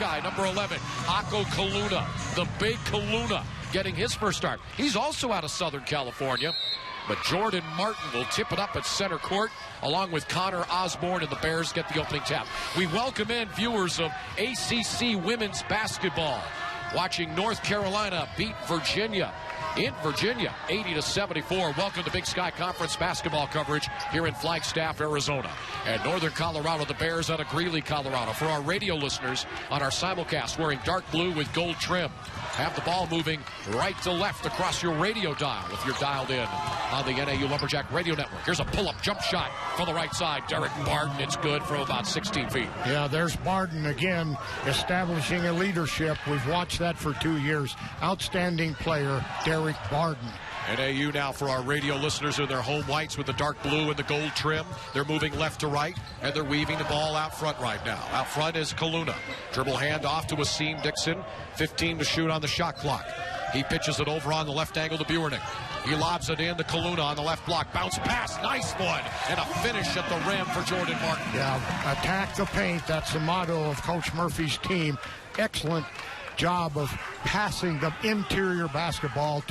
Sky, number 11, Ako Kaluna, the big Kaluna, getting his first start. He's also out of Southern California. But Jordan Martin will tip it up at center court, along with Connor Osborne, and the Bears get the opening tap. We welcome in viewers of ACC women's basketball, watching North Carolina beat Virginia in Virginia, 80-74. Welcome to Big Sky Conference basketball coverage here in Flagstaff, Arizona. And Northern Colorado, the Bears out of Greeley, Colorado. For our radio listeners on our simulcast, wearing dark blue with gold trim. Have the ball moving right to left across your radio dial if you're dialed in on the NAU Lumberjack Radio Network. Here's a pull-up jump shot for the right side. Derek Barden, it's good from about 16 feet. Yeah, there's Barden again, establishing a leadership. We've watched that for 2 years. Outstanding player, Derek Barden. NAU now for our radio listeners in their home whites with the dark blue and the gold trim. They're moving left to right, and they're weaving the ball out front right now. Out front is Kaluna. Dribble hand off to Wasim Dixon. 15 to shoot on the shot clock. He pitches it over on the left angle to Buernick. He lobs it in to Kaluna on the left block. Bounce pass, nice one. And a finish at the rim for Jordan Martin. Yeah, attack the paint. That's the motto of Coach Murphy's team. Excellent job of passing the interior basketball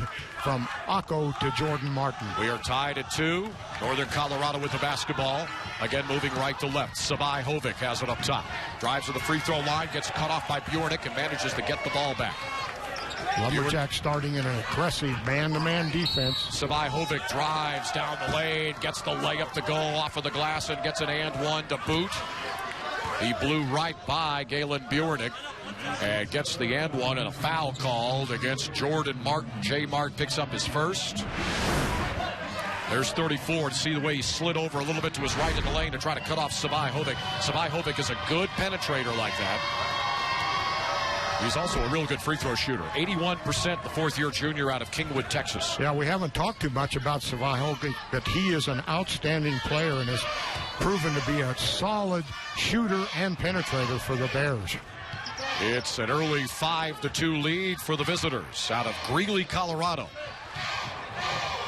from Ako to Jordan Martin. We are tied at 2. Northern Colorado with the basketball. Again, moving right to left. Sabai Hovik has it up top. Drives to the free throw line, gets cut off by Buernick, and manages to get the ball back. Lumberjack starting an aggressive man-to-man defense. Sabai Hovik drives down the lane, gets the layup to go off of the glass, and gets an and one to boot. He blew right by Galen Buernick and gets the and one, and a foul called against Jordan Martin. J. Mart picks up his first. There's 34 to see the way he slid over a little bit to his right in the lane to try to cut off Sabai Hovik. Sabai Hovik is a good penetrator like that. He's also a real good free throw shooter. 81%, the fourth-year junior out of Kingwood, Texas. Yeah, we haven't talked too much about Sabai Hovik, but he is an outstanding player and has proven to be a solid shooter and penetrator for the Bears. It's an early 5-2 lead for the visitors out of Greeley, Colorado.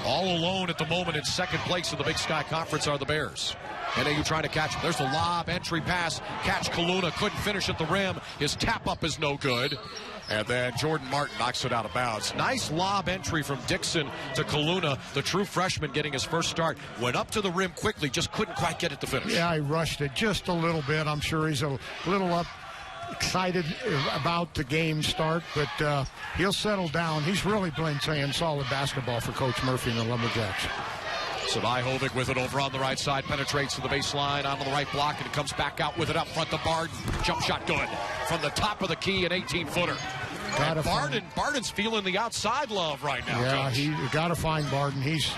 All alone at the moment in second place in the Big Sky Conference are the Bears. NAU trying to catch him. There's the lob, entry pass. Catch Kaluna, couldn't finish at the rim. His tap-up is no good. And then Jordan Martin knocks it out of bounds. Nice lob entry from Dixon to Kaluna, the true freshman getting his first start. Went up to the rim quickly, just couldn't quite get it to finish. Yeah, he rushed it just a little bit. I'm sure he's a little excited about the game start, but he'll settle down. He's really been playing solid basketball for Coach Murphy and the Lumberjacks. Sabai Hovik with it over on the right side, penetrates to the baseline onto the right block, and it comes back out with it up front to Barden. Jump shot good from the top of the key, an 18-footer. Barden's feeling the outside love right now. Yeah, you got to find Barden. He's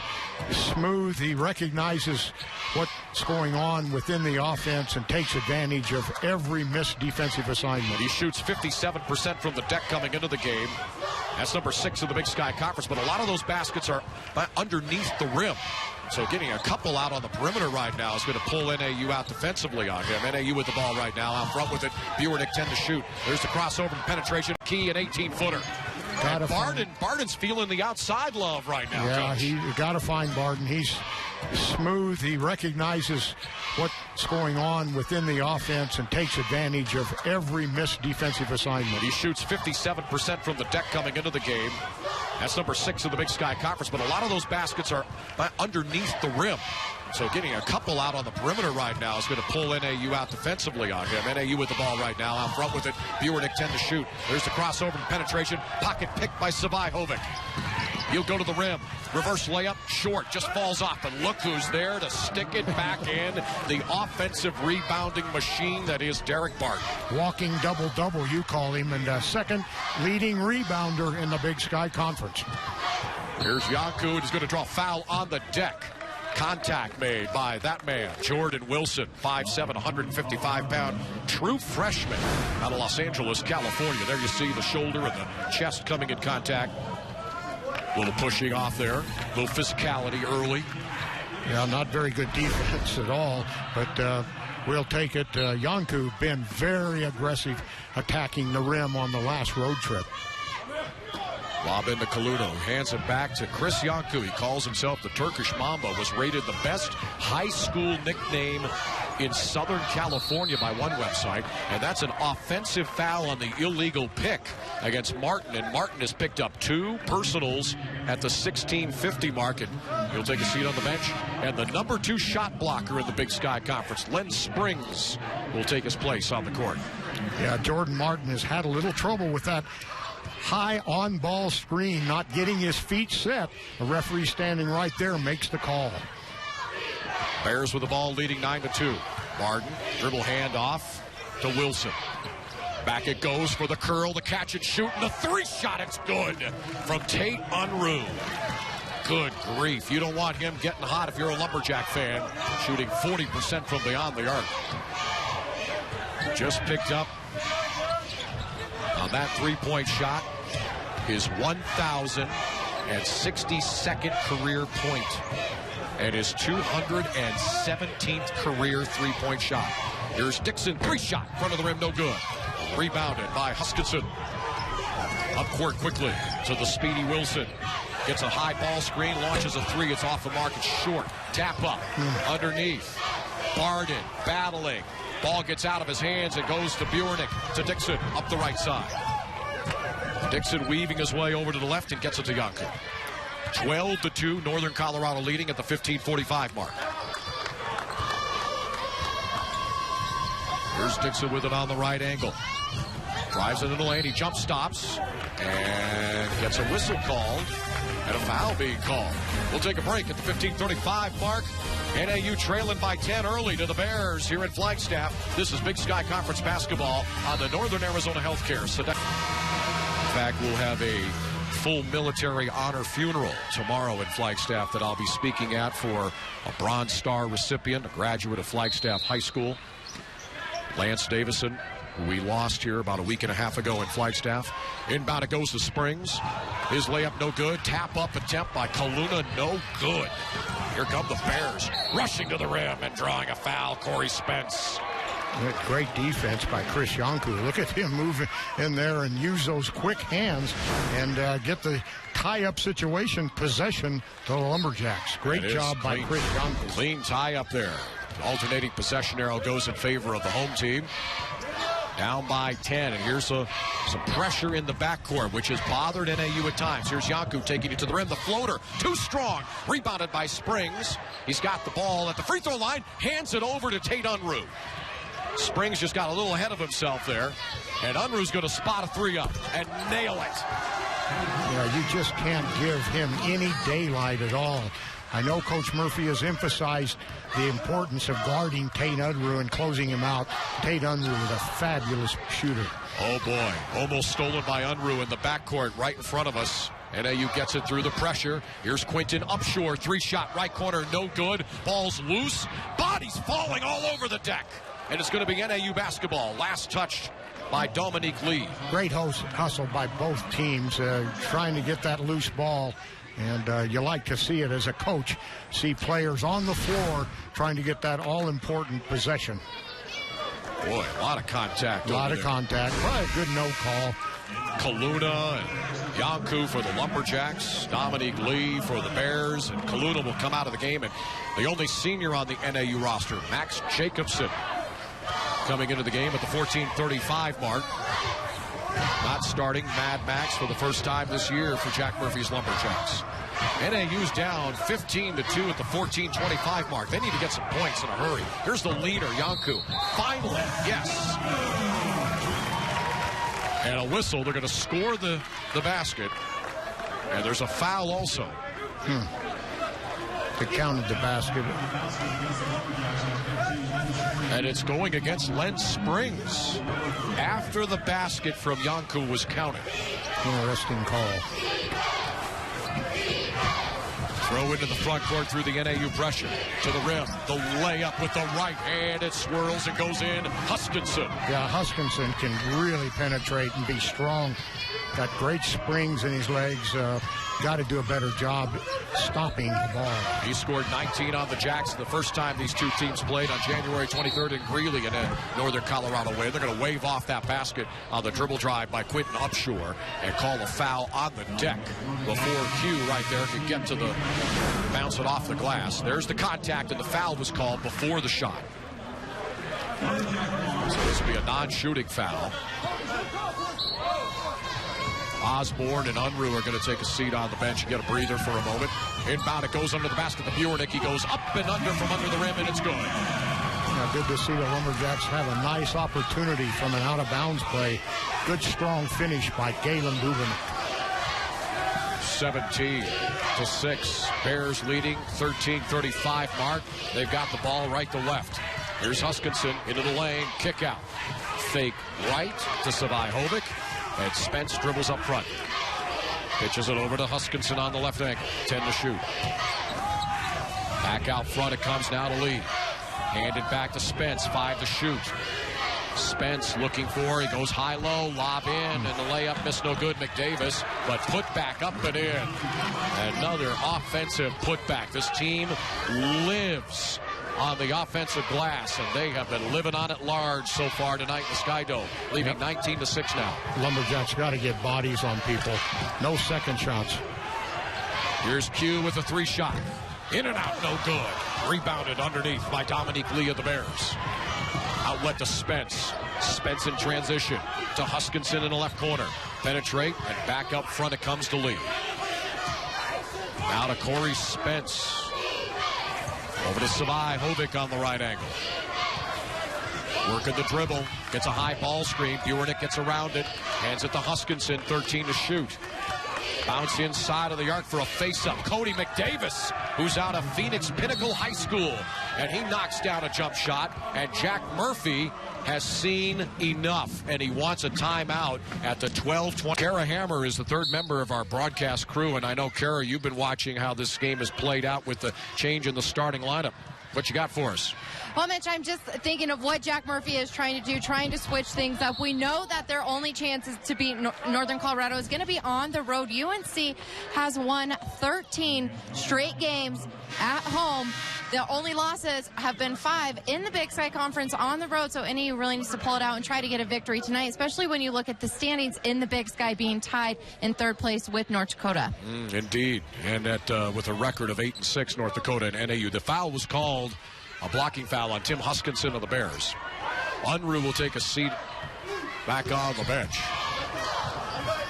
smooth. He recognizes what's going on within the offense and takes advantage of every missed defensive assignment. He shoots 57% from the deck coming into the game. That's number 6 in the Big Sky Conference, but a lot of those baskets are underneath the rim. So getting a couple out on the perimeter right now is going to pull NAU out defensively on him. NAU with the ball right now, out front with it. Buernick 10 to shoot. There's the crossover and penetration. Key, an 18-footer. Barden's feeling the outside love right now. Yeah, you got to find Barden. He's smooth. He recognizes what's going on within the offense and takes advantage of every missed defensive assignment. He shoots 57% from the deck coming into the game. That's number 6 in the Big Sky Conference, but a lot of those baskets are underneath the rim. So getting a couple out on the perimeter right now is going to pull NAU out defensively on him. NAU with the ball right now, out front with it. Buernick 10 to shoot. There's the crossover and penetration. Pocket picked by Sabai Hovik. He'll go to the rim. Reverse layup, short, just falls off. And look who's there to stick it back in. The offensive rebounding machine that is Derek Barden. Walking double-double, you call him, and second leading rebounder in the Big Sky Conference. Here's Yanku, who's going to draw foul on the deck. Contact made by that man, Jordan Wilson, 5'7", 155-pound, true freshman out of Los Angeles, California. There you see the shoulder and the chest coming in contact. A little pushing off there, a little physicality early. Yeah, not very good defense at all, but we'll take it. Yanku been very aggressive attacking the rim on the last road trip. Lob into Kaluna, hands it back to Chris Yanku. He calls himself the Turkish Mamba, was rated the best high school nickname in Southern California by one website, and that's an offensive foul on the illegal pick against Martin, and Martin has picked up 2 personals at the 16:50 mark, and he'll take a seat on the bench. And the number 2 shot blocker in the Big Sky Conference, Len Springs, will take his place on the court. Yeah, Jordan Martin has had a little trouble with that high on-ball screen, not getting his feet set. The referee standing right there makes the call. Bears with the ball leading 9-2. Martin, dribble handoff to Wilson. Back it goes for the curl, the catch and shoot, and the 3-shot, it's good from Tate Unruh. Good grief. You don't want him getting hot if you're a Lumberjack fan, shooting 40% from beyond the arc. Just picked up on that 3-point shot his 1,062nd career point and his 217th career 3-point shot. Here's Dixon, 3-shot, front of the rim, no good. Rebounded by Huskinson. Up court quickly to the speedy Wilson. Gets a high ball screen, launches a 3. It's off the mark, it's short. Tap up, underneath. Barden battling. Ball gets out of his hands and goes to Bjornick, to Dixon, up the right side. Dixon weaving his way over to the left and gets it to Yanku. 12-2, Northern Colorado leading at the 15:45 mark. Here's Dixon with it on the right angle. Drives it in the lane, he jump stops and gets a whistle called and a foul being called. We'll take a break at the 15:35 mark. NAU trailing by 10 early to the Bears here in Flagstaff. This is Big Sky Conference basketball on the Northern Arizona Healthcare. In fact, we'll have a full military honor funeral tomorrow in Flagstaff that I'll be speaking at for a Bronze Star recipient, a graduate of Flagstaff High School, Lance Davison, who we lost here about a week and a half ago in Flagstaff. Inbound it goes to Springs. His layup no good. Tap up attempt by Kaluna, no good. Here come the Bears, rushing to the rim and drawing a foul. Corey Spence. Great defense by Chris Yanku. Look at him move in there and use those quick hands and get the tie-up situation possession to the Lumberjacks. Great job by Chris Yanku. Clean tie up there. Alternating possession arrow goes in favor of the home team. Down by 10, and here's some pressure in the backcourt, which has bothered NAU at times. Here's Yanku taking it to the rim. The floater, too strong. Rebounded by Springs. He's got the ball at the free throw line, hands it over to Tate Unruh. Springs just got a little ahead of himself there, and Unruh's going to spot a 3 up and nail it. Yeah, you just can't give him any daylight at all. I know Coach Murphy has emphasized the importance of guarding Tate Unruh and closing him out. Tate Unruh is a fabulous shooter. Oh, boy. Almost stolen by Unruh in the backcourt right in front of us. NAU gets it through the pressure. Here's Quinton Upshore. 3-shot right corner, no good. Ball's loose. Bodies falling all over the deck. And it's going to be NAU basketball. Last touch by Dominique Lee. Great hustle by both teams, trying to get that loose ball. And you like to see it as a coach, see players on the floor trying to get that all-important possession. Boy, a lot of contact. A lot of contact, but a good no call. Kaluna and Yanku for the Lumberjacks, Dominique Lee for the Bears, and Kaluna will come out of the game. And the only senior on the NAU roster, Max Jacobson, coming into the game at the 14:35 mark. Not starting Mad Max for the first time this year for Jack Murphy's Lumberjacks. NAU's down 15-2 at the 14:25 mark. They need to get some points in a hurry. Here's the leader, Yanku. Finally, yes. And a whistle. They're going to score the basket. And there's a foul also. They counted the basket. And it's going against Len Springs after the basket from Yanku was counted. Interesting call. Throw into the front court through the NAU pressure. To the rim. The layup with the right hand. It swirls and goes in. Huskinson. Yeah, Huskinson can really penetrate and be strong. Got great springs in his legs. Got to do a better job stopping the ball. He scored 19 on the Jacks the first time these two teams played on January 23rd in Greeley in a Northern Colorado way. They're going to wave off that basket on the dribble drive by Quinton Upshore and call a foul on the deck before Q right there could get to the bounce it off the glass. There's the contact, and the foul was called before the shot. So this will be a non-shooting foul. Osborne and Unruh are going to take a seat on the bench and get a breather for a moment. Inbound, it goes under the basket to Buernick. He goes up and under from under the rim, and it's good. Now, good to see the Lumberjacks have a nice opportunity from an out-of-bounds play. Good, strong finish by Galen Dubin. 17-6. Bears leading, 13:35 mark. They've got the ball right to left. Here's Huskinson into the lane, kick out. Fake right to Savai-Hovic, and Spence dribbles up front. Pitches it over to Huskinson on the left ankle. 10 to shoot. Back out front it comes now to Lee. Handed back to Spence, 5 to shoot. Spence looking for, he goes high-low, lob in, and the layup missed no good. McDavis, but put back up and in. Another offensive putback. This team lives on the offensive glass, and they have been living on it large so far tonight in the Sky Dome, leading 19-6 now. Lumberjacks got to get bodies on people. No second shots. Here's Q with a 3-shot. In and out, no good. Rebounded underneath by Dominique Lee of the Bears. Outlet to Spence. Spence in transition to Huskinson in the left corner. Penetrate, and back up front it comes to Lee. Now to Corey Spence. Over to Savai-Hovic on the right angle. Working the dribble. Gets a high ball screen. Buernick gets around it. Hands it to Huskinson. 13 to shoot. Bounce inside of the arc for a face-up. Cody McDavis, who's out of Phoenix Pinnacle High School. And he knocks down a jump shot. And Jack Murphy has seen enough, and he wants a timeout at the 12:20. Kara Hammer is the third member of our broadcast crew, and I know, Kara, you've been watching how this game has played out with the change in the starting lineup. What you got for us? Well, Mitch, I'm just thinking of what Jack Murphy is trying to do, trying to switch things up. We know that their only chances to beat Northern Colorado is going to be on the road. UNC has won 13 straight games at home. The only losses have been 5 in the Big Sky Conference on the road, so NAU really needs to pull it out and try to get a victory tonight, especially when you look at the standings in the Big Sky being tied in third place with North Dakota. Indeed, and with a record of 8-6, North Dakota and NAU. The foul was called a blocking foul on Tim Huskinson of the Bears. Unruh will take a seat back on the bench.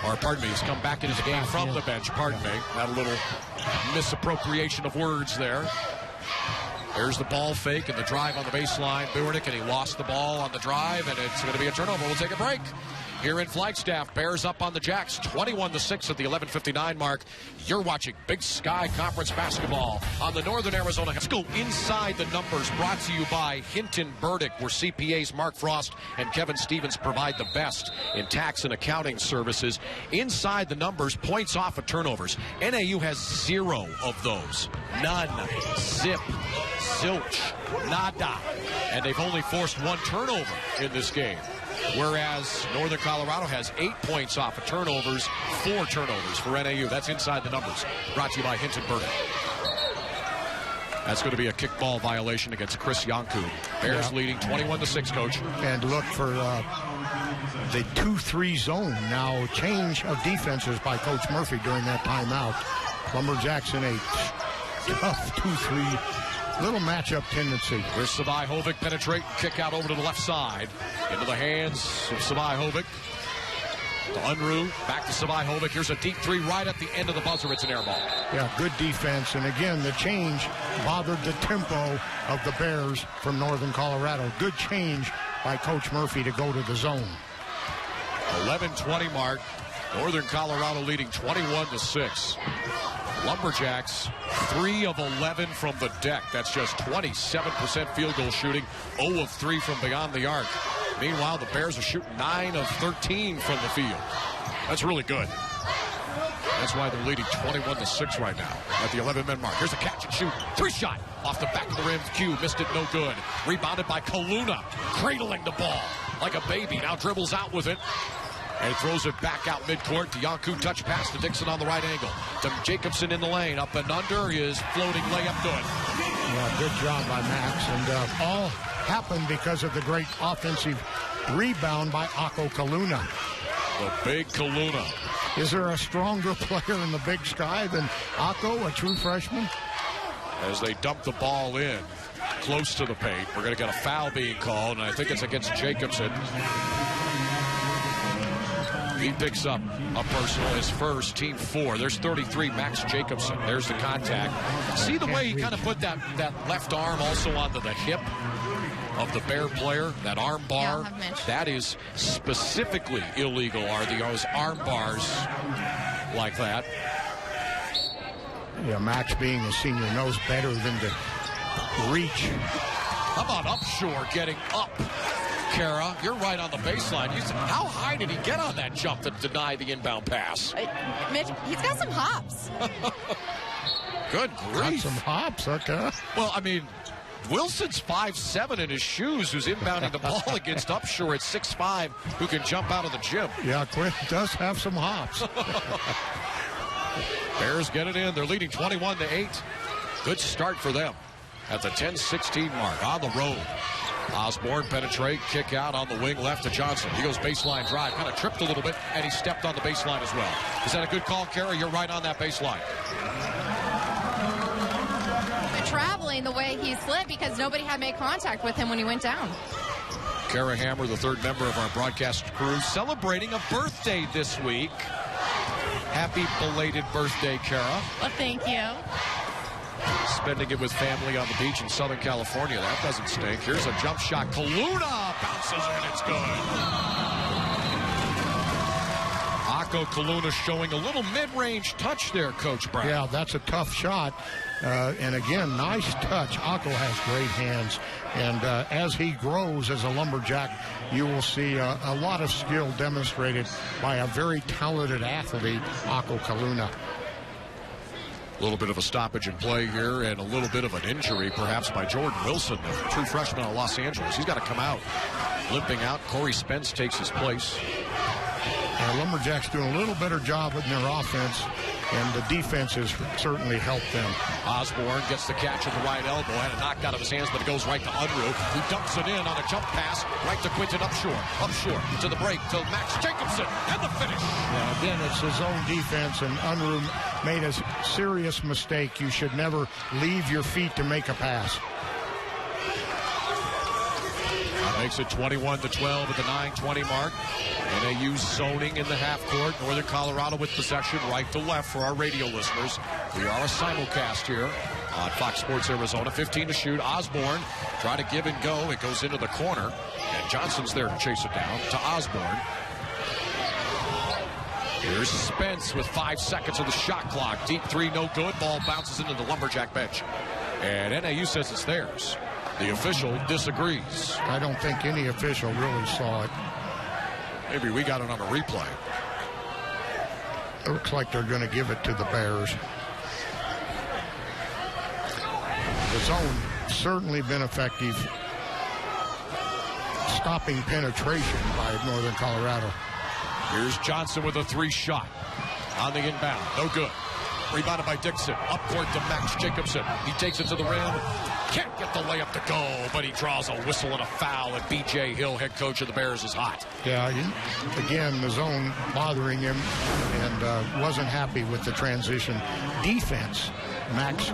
Or, pardon me, he's come back into the game from the bench. Pardon me. Had a little misappropriation of words there. There's the ball fake and the drive on the baseline. Buernick, and he lost the ball on the drive, and it's going to be a turnover. We'll take a break. Here in Flagstaff, Bears up on the Jacks, 21-6 at the 11:59 mark. You're watching Big Sky Conference basketball on the Northern Arizona. Let's go inside the numbers, brought to you by Hinton Burdick, where CPAs Mark Frost and Kevin Stevens provide the best in tax and accounting services. Inside the numbers, points off of turnovers. NAU has 0 of those. None. Zip. Zilch. Nada. And they've only forced 1 turnover in this game. Whereas Northern Colorado has 8 points off of turnovers, 4 turnovers for NAU. That's inside the numbers. Brought to you by Hinton Burdick. That's going to be a kickball violation against Chris Yanku. Bears leading 21-6, Coach. And look for the 2-3 zone now. Change of defenses by Coach Murphy during that timeout. Lumberjacks in a tough 2-3. Little matchup tendency. Here's Savai-Hovic, penetrate, kick out over to the left side. Into the hands of Savai-Hovic. To Unruh, back to Savai-Hovic. Here's a deep 3 right at the end of the buzzer. It's an air ball. Yeah, good defense. And again, the change bothered the tempo of the Bears from Northern Colorado. Good change by Coach Murphy to go to the zone. 11:20 mark. Northern Colorado leading 21-6. Lumberjacks 3 of 11 from the deck. That's just 27% field goal shooting, 0 of 3 from beyond the arc. Meanwhile, the Bears are shooting 9 of 13 from the field. That's really good. That's why they're leading 21-6 right now at the 11-man mark. Here's a catch and shoot. 3-shot off the back of the rim. Q missed it, no good. Rebounded by Kaluna, cradling the ball like a baby. Now dribbles out with it. And throws it back out midcourt. To Yanku, touch pass to Dixon on the right angle. To Jacobson in the lane. Up and under is floating layup good. Yeah, good job by Max. And all happened because of the great offensive rebound by Ako Kaluna. The big Kaluna. Is there a stronger player in the Big Sky than Ako, a true freshman? As they dump the ball in. close to the paint. We're going to get a foul being called, and I think it's against Jacobson. He picks up a personal, his first, team 4. There's 33, Max Jacobson. There's the contact. See the way he kind of put that left arm also onto the hip of the Bear player, that arm bar. Yeah, that is specifically illegal, are those arm bars like that. Yeah, Max being a senior knows better than to reach. How about Upshur getting up? Kara, you're right on the baseline. How high did he get on that jump to deny the inbound pass? Mitch, he's got some hops. Good grief. Got some hops, okay. Well, I mean, Wilson's 5'7" in his shoes, who's inbounding the ball against Upshur at 6'5", who can jump out of the gym. Yeah, Quinn does have some hops. Bears get it in. They're leading 21-8. Good start for them at the 10-16 mark on the road. Osborne penetrate, kick out on the wing left to Johnson. He goes baseline drive, kind of tripped a little bit, and he stepped on the baseline as well. Is that a good call, Kara? You're right on that baseline. But traveling the way he slid because nobody had made contact with him when he went down. Kara Hammer, the third member of our broadcast crew, celebrating a birthday this week. Happy belated birthday, Kara. Well, thank you. Spending it with family on the beach in Southern California. That doesn't stink. Here's a jump shot. Kaluna bounces in. It's good. Akko Kaluna showing a little mid-range touch there, Coach Brown. Yeah, that's a tough shot. And again, nice touch. Akko has great hands. And as he grows as a Lumberjack, you will see a lot of skill demonstrated by a very talented athlete, Akko Kaluna. A little bit of a stoppage in play here and a little bit of an injury perhaps by Jordan Wilson, the true freshman of Los Angeles. He's got to come out. Limping out, Corey Spence takes his place. And Lumberjacks doing a little better job in their offense, and the defense has certainly helped them. Osborne gets the catch at the right elbow, had it knocked out of his hands, but it goes right to Unruh, who dumps it in on a jump pass right to Quinton Upshur. Upshur to the break to Max Jacobson, and the finish. Yeah, again, it's his own defense, and Unruh made a serious mistake. You should never leave your feet to make a pass. That makes it 21-12 at the 9:20 mark. NAU zoning in the half court. Northern Colorado with possession right to left for our radio listeners. We are a simulcast here on Fox Sports Arizona. 15 to shoot. Osborne try to give and go. It goes into the corner, and Johnson's there to chase it down to Osborne. Here's Spence with 5 seconds of the shot clock. Deep three, no good. Ball bounces into the Lumberjack bench, and NAU says it's theirs. The official disagrees. I don't think any official really saw it. Maybe we got it on a replay. It looks like they're going to give it to the Bears. The zone certainly been effective stopping penetration by Northern Colorado. Here's Johnson with a 3 shot on the inbound. No good. Rebounded by Dixon. Up court to Max Jacobson. He takes it to the rim. Can't get the layup to go, but he draws a whistle and a foul, and B.J. Hill, head coach of the Bears, is hot. Yeah, again, the zone bothering him, and wasn't happy with the transition. Defense, Max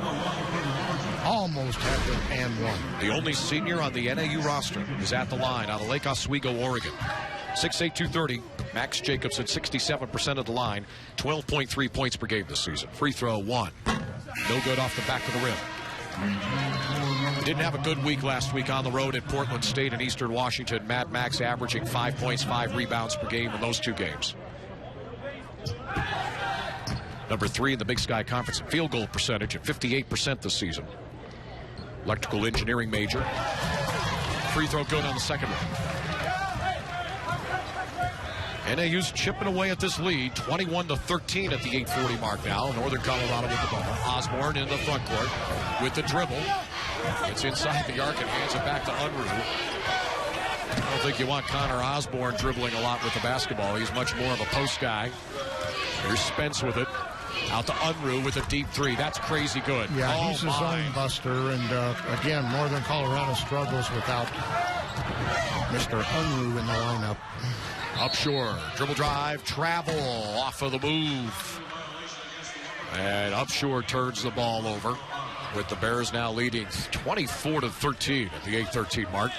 almost had the and one. The only senior on the NAU roster is at the line out of Lake Oswego, Oregon. 6'8", 230. Max Jacobson, 67% of the line, 12.3 points per game this season. Free throw 1. No good off the back of the rim. Didn't have a good week last week on the road at Portland State and Eastern Washington. Mad Max averaging 5 points, 5 rebounds per game in those 2 games. Number 3 in the Big Sky Conference in field goal percentage at 58% this season. Electrical engineering major. Free throw good on the second one. NAU's chipping away at this lead, 21-13 at the 8:40 mark now. Northern Colorado with the ball. Osborne in the front court with the dribble. It's inside the arc and hands it back to Unruh. I don't think you want Connor Osborne dribbling a lot with the basketball. He's much more of a post guy. Here's Spence with it. Out to Unruh with a deep 3. That's crazy good. Yeah, he's a zone buster. And again, Northern Colorado struggles without Mr. Unruh in the lineup. Upshur, dribble drive, travel, off of the move. And Upshur turns the ball over. with the Bears now leading 24-13 at the 8:13 mark.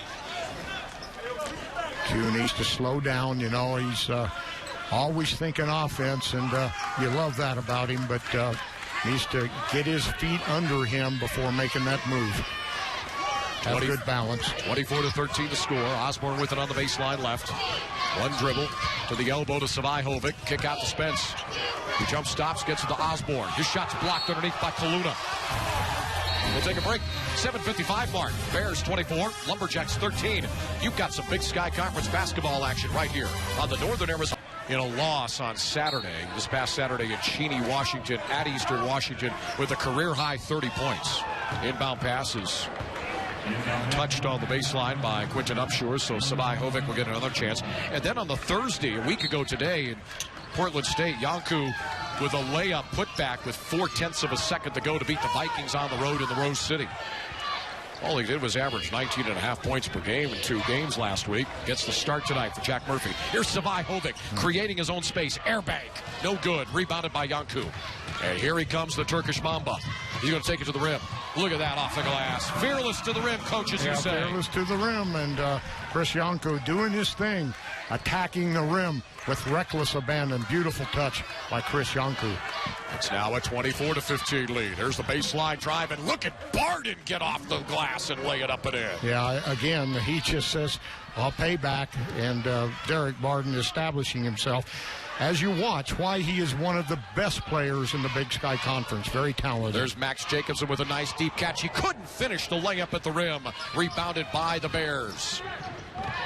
Q needs to slow down. You know, he's always thinking offense, and you love that about him, but needs to get his feet under him before making that move. Have good balance. 24-13 to score. Osborne with it on the baseline left. One dribble to the elbow to Savaihovic. Kick out to Spence. He jump stops, gets it to Osborne. His shot's blocked underneath by Kaluna. We'll take a break. 7:55 mark. Bears 24, Lumberjacks 13. You've got some Big Sky Conference basketball action right here on the Northern Arizona. In a loss on Saturday, this past Saturday in Cheney, Washington, at Eastern Washington, with a career-high 30 points. Inbound passes touched on the baseline by Quinton Upshur, so Savaihovic will get another chance. And then on the Thursday, a week ago today, in Portland State, Yanku with a layup putback with 0.4 of a second to go to beat the Vikings on the road in the Rose City. All he did was average 19.5 points per game in 2 games last week. Gets the start tonight for Jack Murphy. Here's Savaihovic creating his own space. Airbag. No good. Rebounded by Yanku. And here he comes, the Turkish Mamba. He's going to take it to the rim. Look at that off the glass. Fearless to the rim, coaches, you say. Fearless to the rim. And Chris Yanku doing his thing, attacking the rim with reckless abandon. Beautiful touch by Chris Yanku. It's now a 24-15 lead. There's the baseline drive, and look at Barden get off the glass and lay it up and in. Yeah, again, he just says, I'll pay back, and Derek Barden establishing himself. As you watch, why he is one of the best players in the Big Sky Conference. Very talented. There's Max Jacobson with a nice deep catch. He couldn't finish the layup at the rim. Rebounded by the Bears.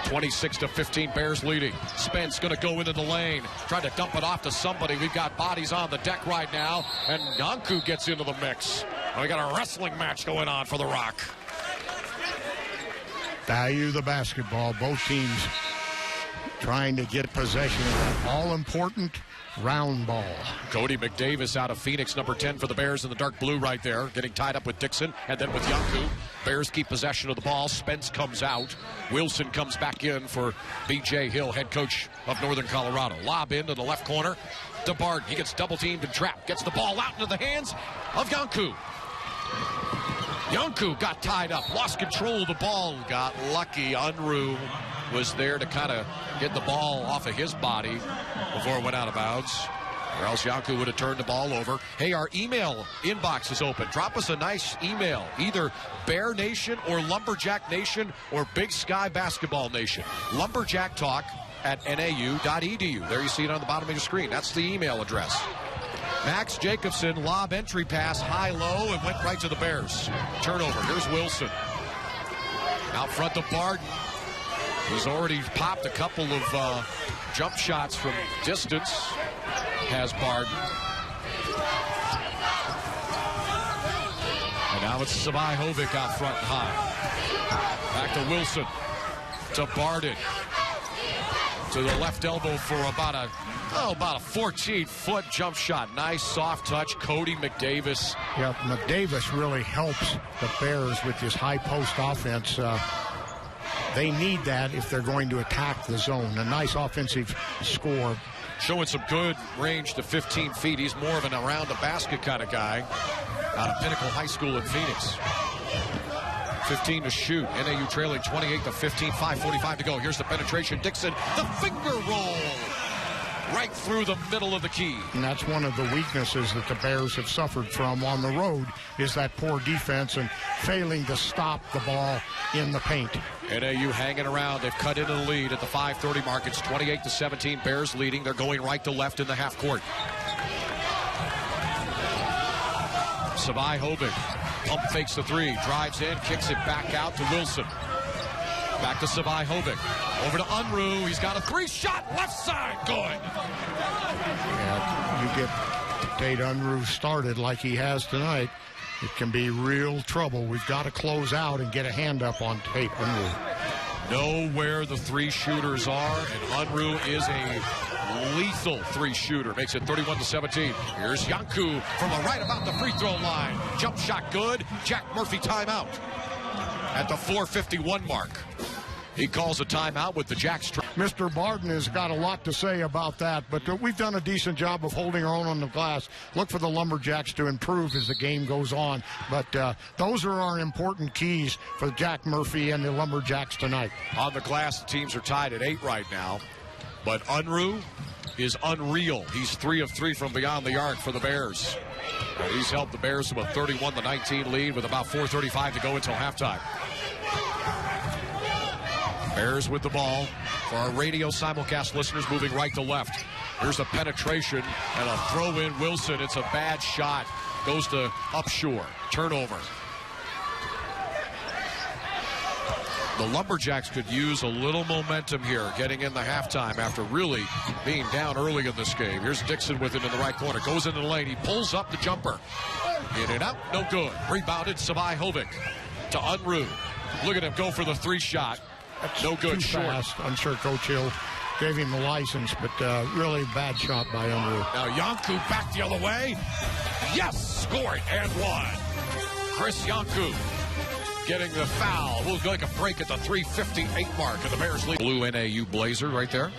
26-15, Bears leading. Spence going to go into the lane, trying to dump it off to somebody. We've got bodies on the deck right now, and Yanku gets into the mix. We got a wrestling match going on for the Rock. Value the basketball. Both teams trying to get possession of that all-important round ball. Cody McDavis out of Phoenix, number 10 for the Bears in the dark blue right there, getting tied up with Dixon and then with Yanku. Bears keep possession of the ball. Spence comes out. Wilson comes back in for B.J. Hill, head coach of Northern Colorado. Lob into the left corner to Barton. He gets double-teamed and trapped. Gets the ball out into the hands of Yanku. Yanku got tied up, lost control of the ball, got lucky. Unruh was there to kind of get the ball off of his body before it went out of bounds, or else Yanku would have turned the ball over. Hey, our email inbox is open. Drop us a nice email, either Bear Nation or Lumberjack Nation or Big Sky Basketball Nation. Lumberjack Talk at nau.edu. There you see it on the bottom of your screen. That's the email address. Max Jacobson, lob entry pass, high-low, and went right to the Bears. Turnover. Here's Wilson. Out front to Barton. He's already popped a couple of jump shots from distance, has Barton. And now it's Savaihovic out front and high. Back to Wilson. To Barton. To the left elbow for about a 14-foot jump shot. Nice soft touch. Cody McDavis. Yeah, McDavis really helps the Bears with his high post offense. They need that if they're going to attack the zone. A nice offensive score. Showing some good range to 15 feet. He's more of an around the basket kind of guy out of Pinnacle High School in Phoenix. 15 to shoot. NAU trailing 28-15, 5:45 to go. Here's the penetration. Dixon, the finger roll. Right through the middle of the key. And that's one of the weaknesses that the Bears have suffered from on the road, is that poor defense and failing to stop the ball in the paint. NAU hanging around. They've cut into the lead at the 5:30 mark. It's 28-17. Bears leading. They're going right to left in the half court. Savaihovic pump fakes the three, drives in, kicks it back out to Wilson. Back to Savaihovic. Over to Unruh. He's got a three-shot left side. Good. Yeah, you get Tate Unruh started like he has tonight, it can be real trouble. We've got to close out and get a hand up on Tate Unruh. Know where the three shooters are, and Unruh is a lethal three-shooter. Makes it 31-17. Here's Yanku from right about the free throw line. Jump shot good. Jack Murphy timeout at the 4:51 mark. He calls a timeout with the Jacks. Mr. Barden has got a lot to say about that, but we've done a decent job of holding our own on the glass. Look for the Lumberjacks to improve as the game goes on, but those are our important keys for Jack Murphy and the Lumberjacks tonight. On the glass, the teams are tied at 8 right now, but Unruh is unreal. He's 3 of 3 from beyond the arc for the Bears. And he's helped the Bears to a 31-19 lead with about 4:35 to go until halftime. Bears with the ball. For our radio simulcast listeners, moving right to left. Here's a penetration and a throw in. Wilson. It's a bad shot. Goes to Upshur. Turnover. The Lumberjacks could use a little momentum here, getting in the halftime after really being down early in this game. Here's Dixon with it in the right corner. Goes into the lane. He pulls up the jumper. In and out. No good. Rebounded Savai Hovik to Unruh. Look at him go for the 3-shot. No good. Too short. Fast. I'm sure Coach Hill gave him the license, but really bad shot by Unruh. Now Yanku back the other way. Yes! Scoring and one. Chris Yanku getting the foul. We'll go like a break at the 3:58 mark of the Bears lead. Blue NAU blazer right there.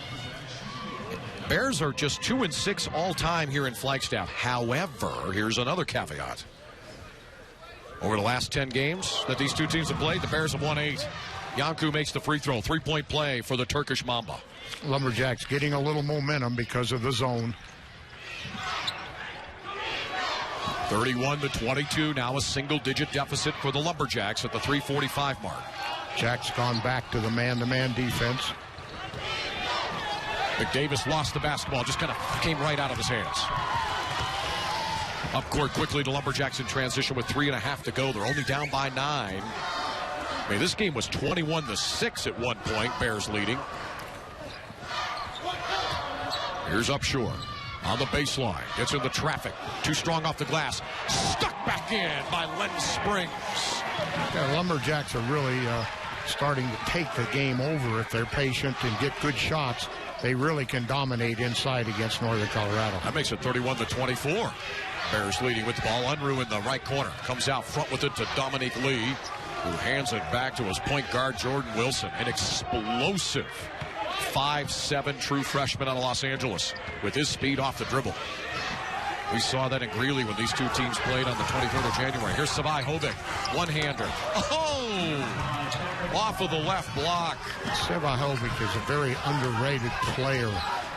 Bears are just 2-6 all time here in Flagstaff. However, here's another caveat. Over the last 10 games that these two teams have played, the Bears have won 8. Yanku makes the free throw. 3-point play for the Turkish Mamba. Lumberjacks getting a little momentum because of the zone. 31-22. Now a single-digit deficit for the Lumberjacks at the 3:45 mark. Jack's gone back to the man-to-man defense. McDavis lost the basketball. Just kind of came right out of his hands. Up court quickly to Lumberjacks in transition with 3.5 to go. They're only down by 9. I mean, this game was 21-6 at one point. Bears leading. Here's Upshur on the baseline. Gets in the traffic. Too strong off the glass. Stuck back in by Len Springs. Yeah, Lumberjacks are really starting to take the game over if they're patient and get good shots. They really can dominate inside against Northern Colorado. That makes it 31-24. Bears leading with the ball. Unruh in the right corner. Comes out front with it to Dominique Lee, who hands it back to his point guard, Jordan Wilson. An explosive 5'7" true freshman out of Los Angeles with his speed off the dribble. We saw that in Greeley when these two teams played on the 23rd of January. Here's Savai Hovik, one-hander. Oh! Off of the left block. Savai Hovik is a very underrated player.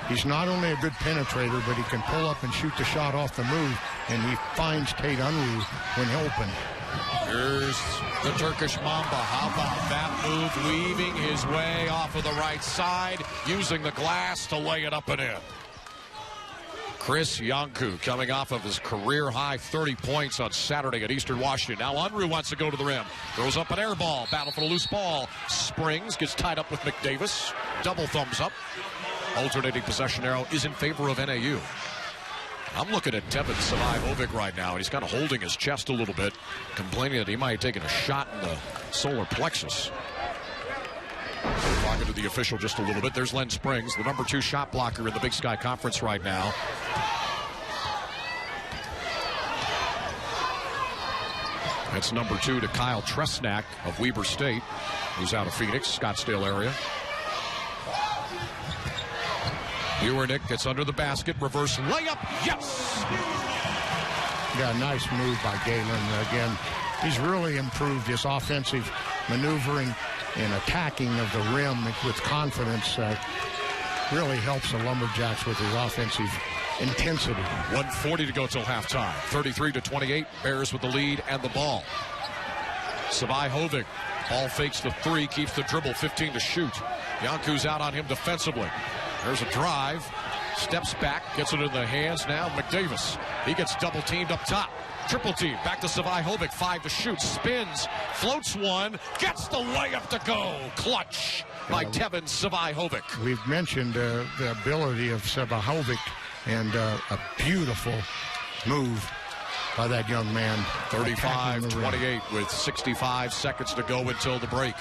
He's not only a good penetrator, but he can pull up and shoot the shot off the move, and he finds Tate Unruh when open. Here's the Turkish Mamba. How about that move? Weaving his way off of the right side, using the glass to lay it up and in. Chris Yanku coming off of his career-high 30 points on Saturday at Eastern Washington. Now Unruh wants to go to the rim. Throws up an air ball. Battle for the loose ball. Springs gets tied up with McDavis. Double thumbs up. Alternating possession arrow is in favor of NAU. I'm looking at Tevin Savai Hovik right now, and he's kind of holding his chest a little bit, complaining that he might have taken a shot in the solar plexus. Talking to the official just a little bit. There's Len Springs, the number 2 shot blocker in the Big Sky Conference right now. That's number 2 to Kyle Tresnak of Weber State, who's out of Phoenix, Scottsdale area. Ewernick gets under the basket, reverse layup, yes! Yeah, nice move by Galen. Again, he's really improved his offensive maneuvering and attacking of the rim with confidence. Really helps the Lumberjacks with his offensive intensity. 1:40 to go till halftime. 33-28, Bears with the lead and the ball. Savai Hovik, ball fakes the 3, keeps the dribble, 15 to shoot. Yanku's out on him defensively. There's a drive, steps back, gets it in the hands now. McDavis, he gets double teamed up top. Triple team, back to Savai Hovik, 5 to shoot, spins, floats one, gets the layup to go. Clutch by Tevin Savai Hovik. We've mentioned the ability of Savai Hovik and a beautiful move by that young man. 35-28 with 65 seconds to go until the break.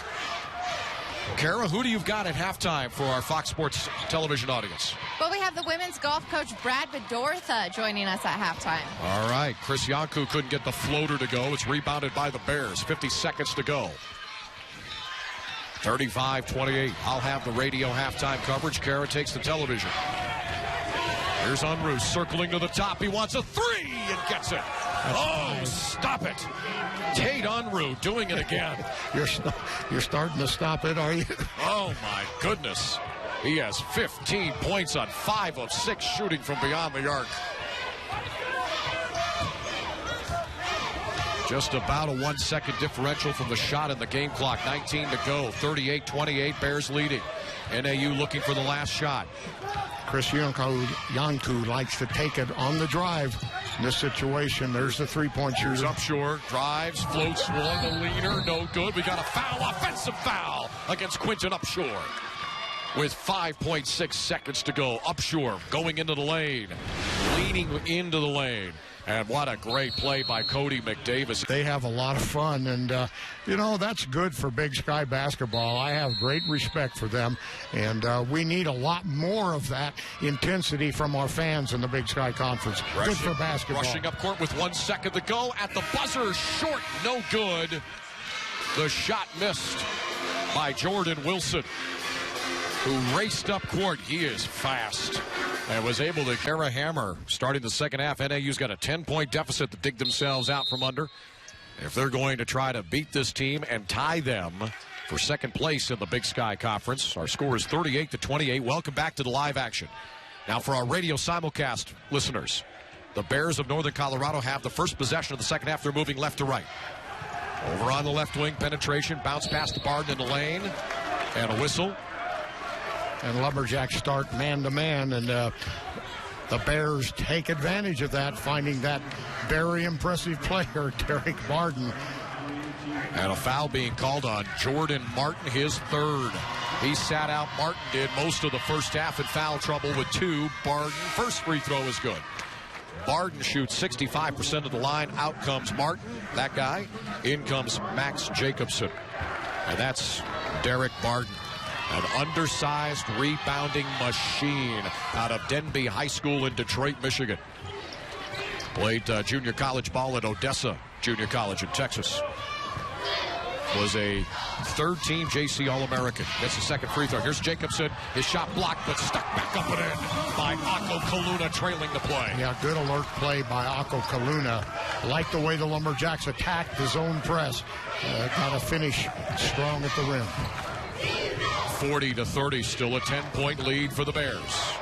Kara, who do you got at halftime for our Fox Sports television audience? Well, we have the women's golf coach, Brad Bedortha, joining us at halftime. All right. Chris Yanku couldn't get the floater to go. It's rebounded by the Bears. 50 seconds to go. 35-28. I'll have the radio halftime coverage. Kara takes the television. Here's Unruh circling to the top. He wants a three and gets it. Oh, stop it. Tate Unruh doing it again. You're starting to stop it, are you? Oh, my goodness. He has 15 points on 5 of 6 shooting from beyond the arc. Just about a 1-second differential from the shot in the game clock. 19 to go. 38-28. Bears leading. NAU looking for the last shot. Chris Yanku likes to take it on the drive. In this situation, there's the three-point shooter. Here's Upshur, drives, floats one, the leader, no good. We got a foul, offensive foul against Quinton Upshur. With 5.6 seconds to go, Upshur going into the lane, leaning into the lane. And what a great play by Cody McDavis. They have a lot of fun, and, that's good for Big Sky basketball. I have great respect for them, and we need a lot more of that intensity from our fans in the Big Sky Conference. Good for basketball. Rushing up court with 1 second to go. At the buzzer, short, no good. The shot missed by Jordan Wilson, who raced up court. He is fast and was able to carry a hammer starting the second half. NAU's got a 10-point deficit to dig themselves out from under if they're going to try to beat this team and tie them for second place in the Big Sky Conference. Our score is 38-28. Welcome back to the live action. Now for our radio simulcast listeners, the Bears of Northern Colorado have the first possession of the second half. They're moving left to right. Over on the left wing, penetration, bounce past to Barden in the lane, and a whistle. And Lumberjacks start man-to-man, and the Bears take advantage of that, finding that very impressive player, Derek Barden. And a foul being called on Jordan Martin, his third. He sat out. Martin did most of the first half in foul trouble with 2. Barden, first free throw is good. Barden shoots 65% of the line. Out comes Martin, that guy. In comes Max Jacobson. And that's Derek Barden. An undersized rebounding machine out of Denby High School in Detroit, Michigan. Played junior college ball at Odessa Junior College in Texas. Was a third-team JC All-American. Gets the second free throw. Here's Jacobson. His shot blocked, but stuck back up and in by Akko Kaluna, trailing the play. Yeah, good alert play by Akko Kaluna. Like the way the Lumberjacks attacked the zone press. Got to finish strong at the rim. 40-30, still a 10-point lead for the Bears.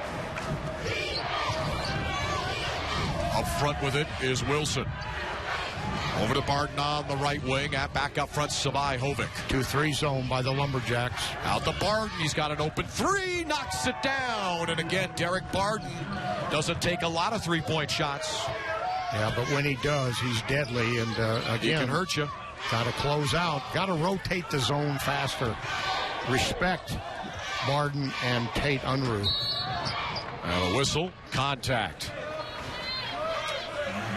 Up front with it is Wilson. Over to Barden on the right wing. Back up front, Sabai Hovik. 2-3 zone by the Lumberjacks. Out to Barden. He's got an open three. Knocks it down. And again, Derek Barden doesn't take a lot of three-point shots. Yeah, but when he does, he's deadly. And again, he can hurt you. Got to close out. Got to rotate the zone faster. Respect Barden and Tate Unruh. And a whistle. Contact.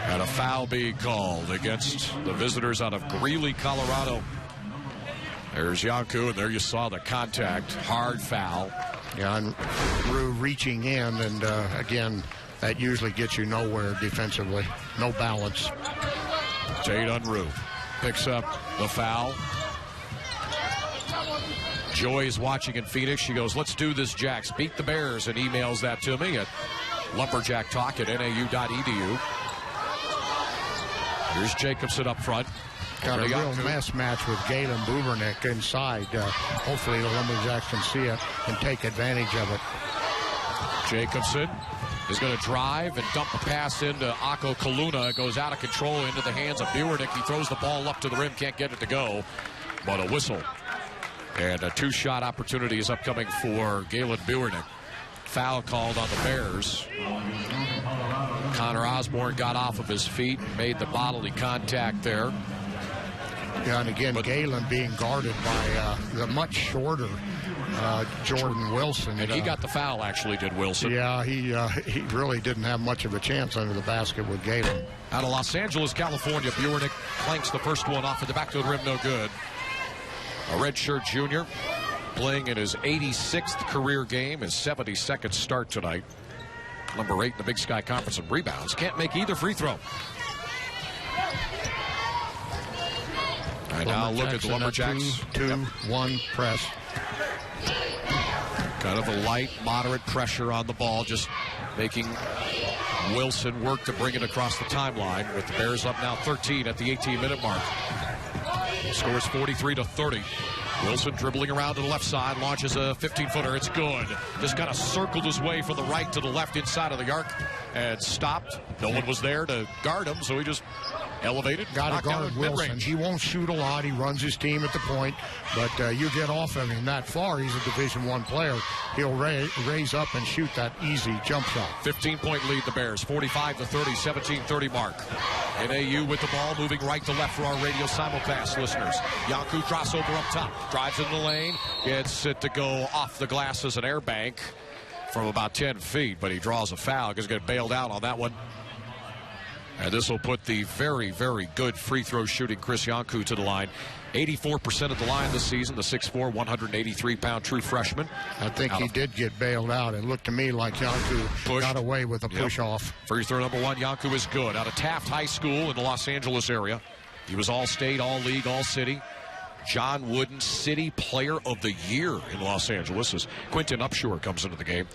And a foul being called against the visitors out of Greeley, Colorado. There's Yanku, and there you saw the contact. Hard foul. Yeah, and Unruh reaching in, and again, that usually gets you nowhere defensively. No balance. Tate Unruh picks up the foul. Joy is watching in Phoenix. She goes, "Let's do this, Jacks. Beat the Bears," and emails that to me at lumberjacktalk@nau.edu. Here's Jacobson up front. Got a real mess match with Galen Bubernick inside. Hopefully the Lumberjacks can see it and take advantage of it. Jacobson is going to drive and dump a pass into Akko Kaluna. It goes out of control into the hands of Bubernick. He throws the ball up to the rim, can't get it to go. But a whistle. And a two-shot opportunity is upcoming for Galen Bubernick. Foul called on the Bears. Connor Osborne got off of his feet, made the bodily contact there. Yeah, and again, Galen being guarded by the much shorter Jordan Wilson. And he got the foul, actually, did Wilson. Yeah, he really didn't have much of a chance under the basket with Galen. Out of Los Angeles, California, Bubernick planks the first one off at the back of the rim, no good. A redshirt junior playing in his 86th career game, his 72nd start tonight. Number 8 in the Big Sky Conference in rebounds. Can't make either free throw. right, now look at the Lumberjacks. 2-1 press. Kind of a light, moderate pressure on the ball, just making Wilson work to bring it across the timeline, with the Bears up now 13 at the 18-minute mark. Scores 43-30. Wilson dribbling around to the left side, launches a 15-footer. It's good. Just kind of circled his way from the right to the left inside of the arc and stopped. No one was there to guard him, so he just elevated. Got to guard Wilson. He won't shoot a lot. He runs his team at the point, but you get off of him that far, he's a Division I player. He'll raise up and shoot that easy jump shot. 15-point lead, the Bears, 45-30, 17-30 mark. NAU with the ball, moving right to left for our radio simulcast listeners. Yanku crossover up top, drives in the lane, gets it to go off the glass as an air bank from about 10 feet, but he draws a foul because he's going to bailed out on that one. And this will put the very, very good free throw shooting Chris Yanku to the line. 84% at the line this season, the 6'4", 183-pound true freshman. I think he did get bailed out. It looked to me like Yanku got away with a push-off. Free throw number one, Yanku is good. Out of Taft High School in the Los Angeles area. He was All-State, All-League, All-City. John Wooden City Player of the Year in Los Angeles as Quentin Upshur comes into the game.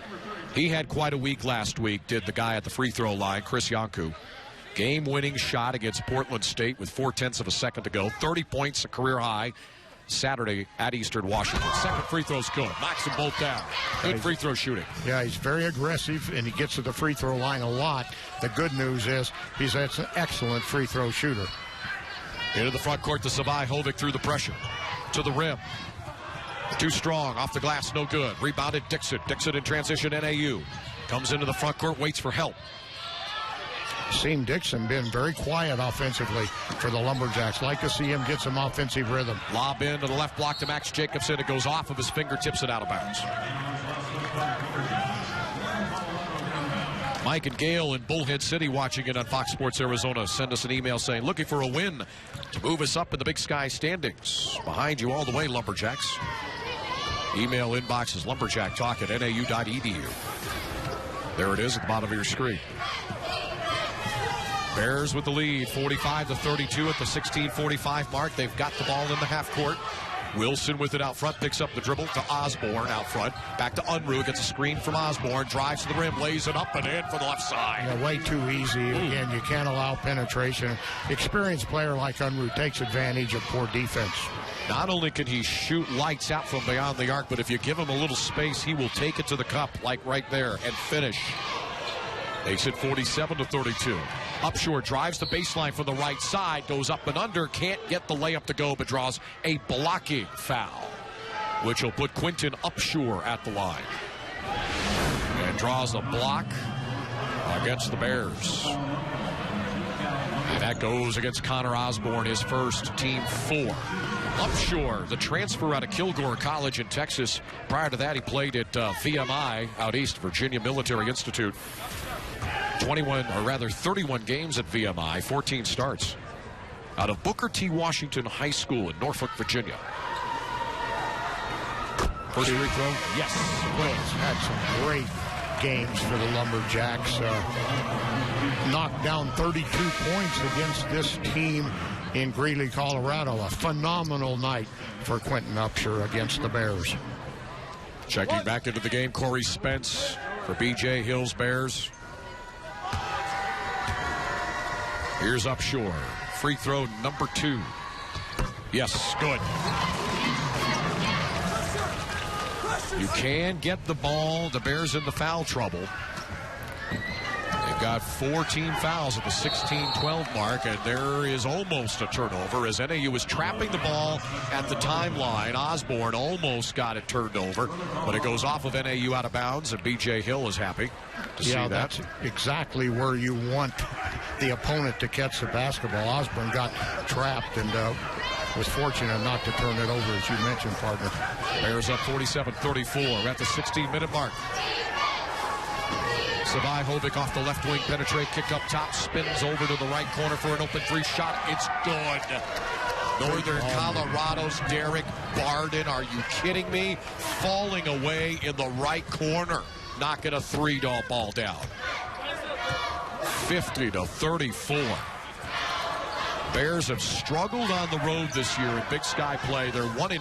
He had quite a week last week, did the guy at the free throw line, Chris Yanku. Game-winning shot against Portland State with 0.4 of a second to go. 30 points, a career high, Saturday at Eastern Washington. Second free throw's good. Knocks them both down. Good free throw shooting. Yeah, he's very aggressive, and he gets to the free throw line a lot. The good news is he's an excellent free throw shooter. Into the front court to Savai Hovik through the pressure. To the rim. Too strong. Off the glass, no good. Rebounded Dixon. Dixon in transition, NAU. Comes into the front court, waits for help. Seen Dixon been very quiet offensively for the Lumberjacks. Like to see him get some offensive rhythm. Lob in to the left block to Max Jacobson. It goes off of his fingertips and out of bounds. Mike and Gail in Bullhead City watching it on Fox Sports Arizona. Send us an email saying, looking for a win to move us up in the Big Sky standings. Behind you all the way, Lumberjacks. Email inbox is lumberjacktalk@nau.edu. There it is at the bottom of your screen. Bears with the lead, 45-32 at the 16:45 mark. They've got the ball in the half court. Wilson with it out front, picks up the dribble to Osborne out front. Back to Unruh, gets a screen from Osborne, drives to the rim, lays it up and in for the left side. Yeah, way too easy. Again, you can't allow penetration. Experienced player like Unruh takes advantage of poor defense. Not only can he shoot lights out from beyond the arc, but if you give him a little space, he will take it to the cup, like right there, and finish. Makes it 47-32. Upshur drives the baseline from the right side, goes up and under, can't get the layup to go, but draws a blocking foul, which will put Quentin Upshur at the line. And draws a block against the Bears. And that goes against Connor Osborne, his first, team 4. Upshur, the transfer out of Kilgore College in Texas. Prior to that, he played at VMI out east, Virginia Military Institute. 31 games at VMI, 14 starts. Out of Booker T. Washington High School in Norfolk, Virginia. First free throw? Yes. Quentin's had some great games for the Lumberjacks. Knocked down 32 points against this team in Greeley, Colorado. A phenomenal night for Quentin Upshur against the Bears. Checking back into the game, Corey Spence for B.J. Hill's Bears. Here's Upshur. Free throw number 2. Yes, good. You can get the ball. The Bears in the foul trouble. They've got 4 team fouls at the 16-12 mark, and there is almost a turnover as NAU is trapping the ball at the timeline. Osborne almost got it turned over, but it goes off of NAU out of bounds, and B.J. Hill is happy to see that. That's exactly where you want the opponent to catch the basketball. Osborne got trapped and was fortunate not to turn it over, as you mentioned, partner. Bears up 47-34 at the 16-minute mark. Savai Hovik off the left wing, penetrate, kick up top, spins over to the right corner for an open 3 shot. It's good. Northern Colorado's Derek Barden, are you kidding me? Falling away in the right corner, knocking a 3 ball down. 50-34. Bears have struggled on the road this year in Big Sky play. They're 1-5,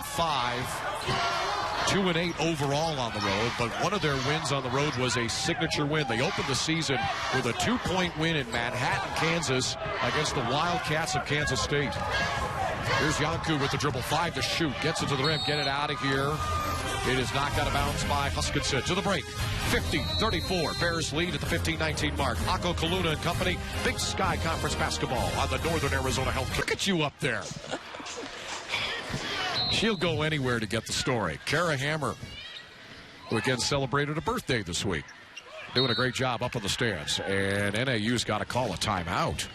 2-8 overall on the road, but one of their wins on the road was a signature win. They opened the season with a 2-point win in Manhattan, Kansas against the Wildcats of Kansas State. Here's Yanku with the dribble, 5 to shoot, gets it to the rim, get it out of here. It is knocked out of bounds by Huskinson. To the break, 50-34. Bears lead at the 15-19 mark. Ako Kaluna and company, Big Sky Conference basketball on the Northern Arizona Health. Look at you up there. She'll go anywhere to get the story. Kara Hammer, who again celebrated a birthday this week. Doing a great job up in the stands. And NAU's got to call a timeout,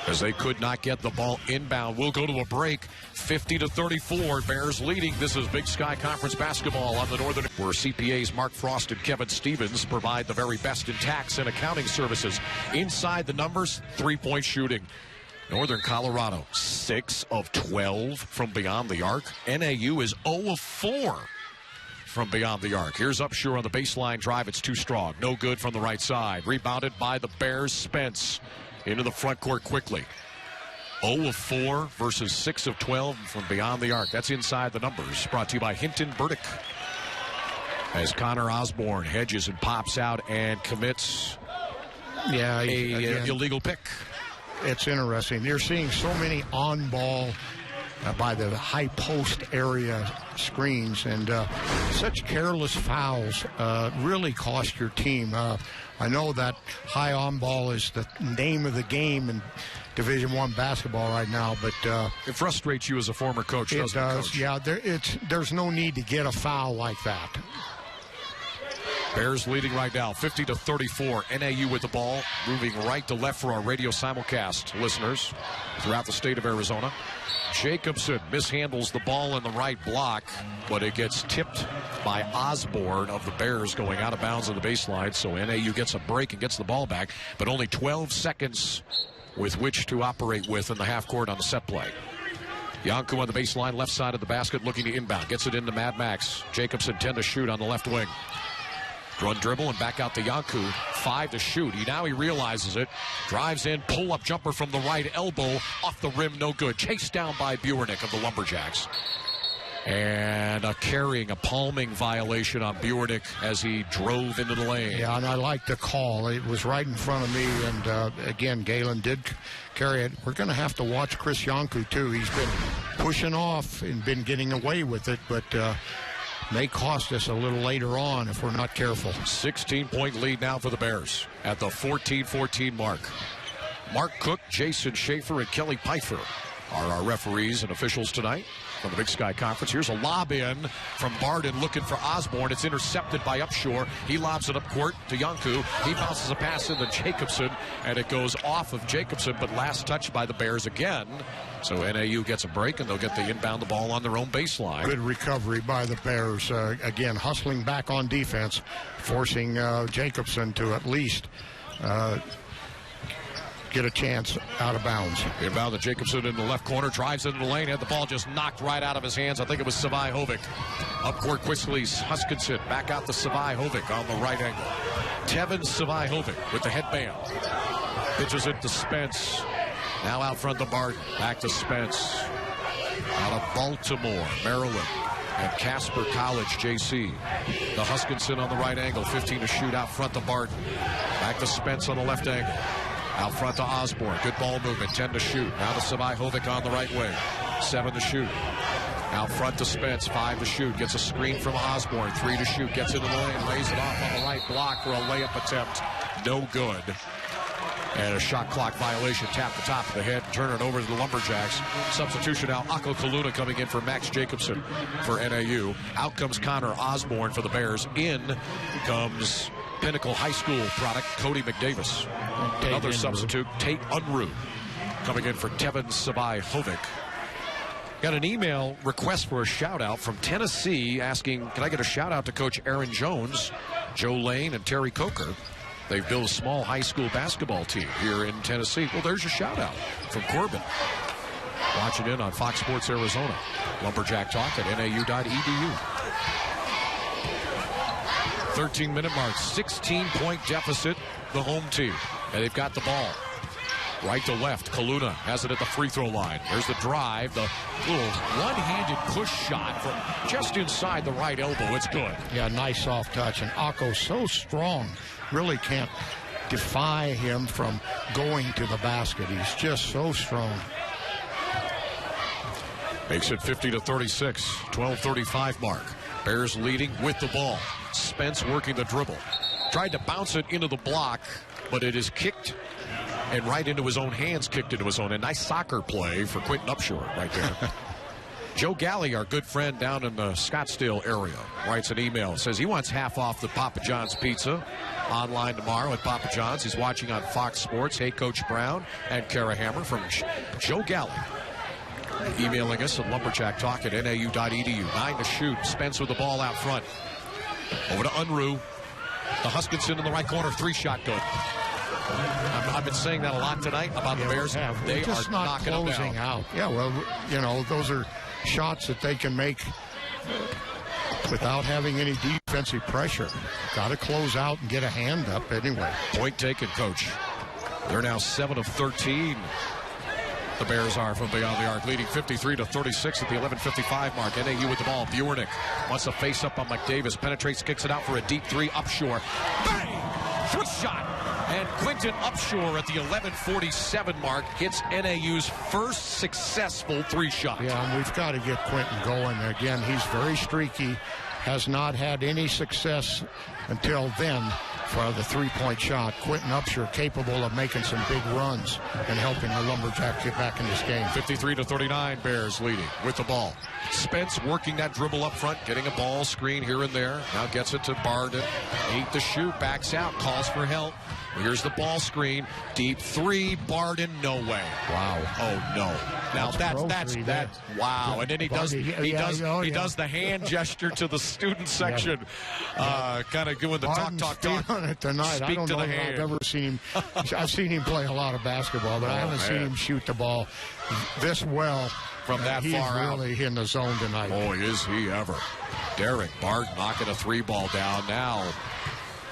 as they could not get the ball inbound. We'll go to a break. 50-34. Bears leading. This is Big Sky Conference basketball on the Northern, where CPAs Mark Frost and Kevin Stevens provide the very best in tax and accounting services. Inside the numbers, 3-point shooting. Northern Colorado, 6 of 12 from beyond the arc. NAU is 0 of 4 from beyond the arc. Here's Upshur on the baseline drive. It's too strong. No good from the right side. Rebounded by the Bears. Spence into the front court quickly. 0 of 4 versus 6 of 12 from beyond the arc. That's inside the numbers. Brought to you by Hinton Burdick. As Connor Osborne hedges and pops out and commits a illegal pick. It's interesting. You're seeing so many on-ball by the high post area screens, and such careless fouls really cost your team. I know that high on-ball is the name of the game in Division I basketball right now, but it frustrates you as a former coach, doesn't it, Coach? Yeah, there's no need to get a foul like that. Bears leading right now, 50-34. NAU with the ball, moving right to left for our radio simulcast listeners throughout the state of Arizona. Jacobson mishandles the ball in the right block, but it gets tipped by Osborne of the Bears, going out of bounds on the baseline. So NAU gets a break and gets the ball back, but only 12 seconds with which to operate with in the half court on the set play. Yanku on the baseline, left side of the basket, looking to inbound. Gets it into Mad Max. Jacobson 10 to shoot on the left wing. Run dribble and back out to Yanku. 5 to shoot. He realizes it. Drives in. Pull-up jumper from the right elbow. Off the rim, no good. Chased down by Buernick of the Lumberjacks. And a palming violation on Buernick as he drove into the lane. Yeah, and I like the call. It was right in front of me, and again, Galen did carry it. We're going to have to watch Chris Yanku, too. He's been pushing off and been getting away with it, but may cost us a little later on if we're not careful. 16-point lead now for the Bears at the 14-14 mark. Mark Cook, Jason Schaefer, and Kelly Pfeiffer are our referees and officials tonight from the Big Sky Conference. Here's a lob in from Barden looking for Osborne. It's intercepted by Upshur. He lobs it up court to Yanku. He bounces a pass into Jacobson, and it goes off of Jacobson, but last touched by the Bears again. So NAU gets a break, and they'll get the inbound the ball on their own baseline. Good recovery by the Bears. Again, hustling back on defense, forcing Jacobson to at least get a chance out of bounds. Inbound to Jacobson in the left corner, drives into the lane, had the ball just knocked right out of his hands. I think it was Savai Hovik. Up court quickly, Huskinson, back out to Savai Hovik on the right angle. Tevin Savai Hovik with the headband. Pitches it to Spence. Now out front to Barton. Back to Spence. Out of Baltimore, Maryland. And Casper College, JC. The Huskinson on the right angle. 15 to shoot out front to Barton. Back to Spence on the left angle. Out front to Osborne. Good ball movement. 10 to shoot. Now to Savai Hovik on the right wing. 7 to shoot. Out front to Spence. 5 to shoot. Gets a screen from Osborne. 3 to shoot. Gets into the lane. Lays it off on the right block for a layup attempt. No good. And a shot clock violation. Tap the top of the head and turn it over to the Lumberjacks. Substitution now. Ako Kaluna coming in for Max Jacobson for NAU. Out comes Connor Osborne for the Bears. In comes Pinnacle High School product Cody McDavis. Another substitute, Tate Unruh, coming in for Tevin Savai Hovik. Got an email request for a shout-out from Tennessee asking, can I get a shout-out to Coach Aaron Jones, Joe Lane, and Terry Coker? They've built a small high school basketball team here in Tennessee. Well, there's your shout-out from Corbin. Watching in on Fox Sports Arizona. Lumberjack Talk at nau.edu. 13-minute mark, 16-point deficit, the home team. And they've got the ball. Right to left, Kaluna has it at the free throw line. Here's the drive, the little one-handed push shot from just inside the right elbow. It's good. Yeah, nice soft touch. And Akko's so strong, really can't defy him from going to the basket. He's just so strong. Makes it 50-36, 12:35 mark. Bears leading with the ball. Spence working the dribble. Tried to bounce it into the block, but it is kicked and right into his own hands, kicked into his own. A nice soccer play for Quentin Upshur right there. Joe Galley, our good friend down in the Scottsdale area, writes an email. Says he wants half off the Papa John's pizza online tomorrow at Papa John's. He's watching on Fox Sports. Hey, Coach Brown and Kara Hammer from Joe Galley. Emailing us at lumberjacktalk@nau.edu. 9 to shoot. Spence with the ball out front. Over to Unruh. The Huskinson in the right corner. 3-shot good. I've been saying that a lot tonight about the Bears. They just are not knocking them closing down. out. Yeah, well, you know, those are shots that they can make without having any defensive pressure. Got to close out and get a hand up anyway. Point taken, Coach. They're now 7 of 13. The Bears are from beyond the arc, leading 53-36 at the 11:55 mark. NAU with the ball. Bjornick wants to face up on McDavis. Penetrates, kicks it out for a deep three. Upshur. Bang! Switch shot. And Quentin Upshur at the 11:47 mark hits NAU's first successful 3-shot. Yeah, and we've got to get Quentin going. Again, he's very streaky. Has not had any success until then for the 3-point shot. Quentin Upshur capable of making some big runs and helping the Lumberjacks get back in this game. 53-39, Bears leading with the ball. Spence working that dribble up front, getting a ball screen here and there. Now gets it to Barden. 8 to shoot, backs out, calls for help. Here's the ball screen. Deep 3, Barden, no way. Wow. Oh, no. Now that's wow. And then he does the hand gesture to the student section, kind of doing the talk on it tonight. I don't know if I've ever seen him. I've seen him play a lot of basketball, but I haven't seen him shoot the ball this well from that far out. He's really in the zone tonight. Boy, is he ever. Derek Barden knocking a 3 ball down now.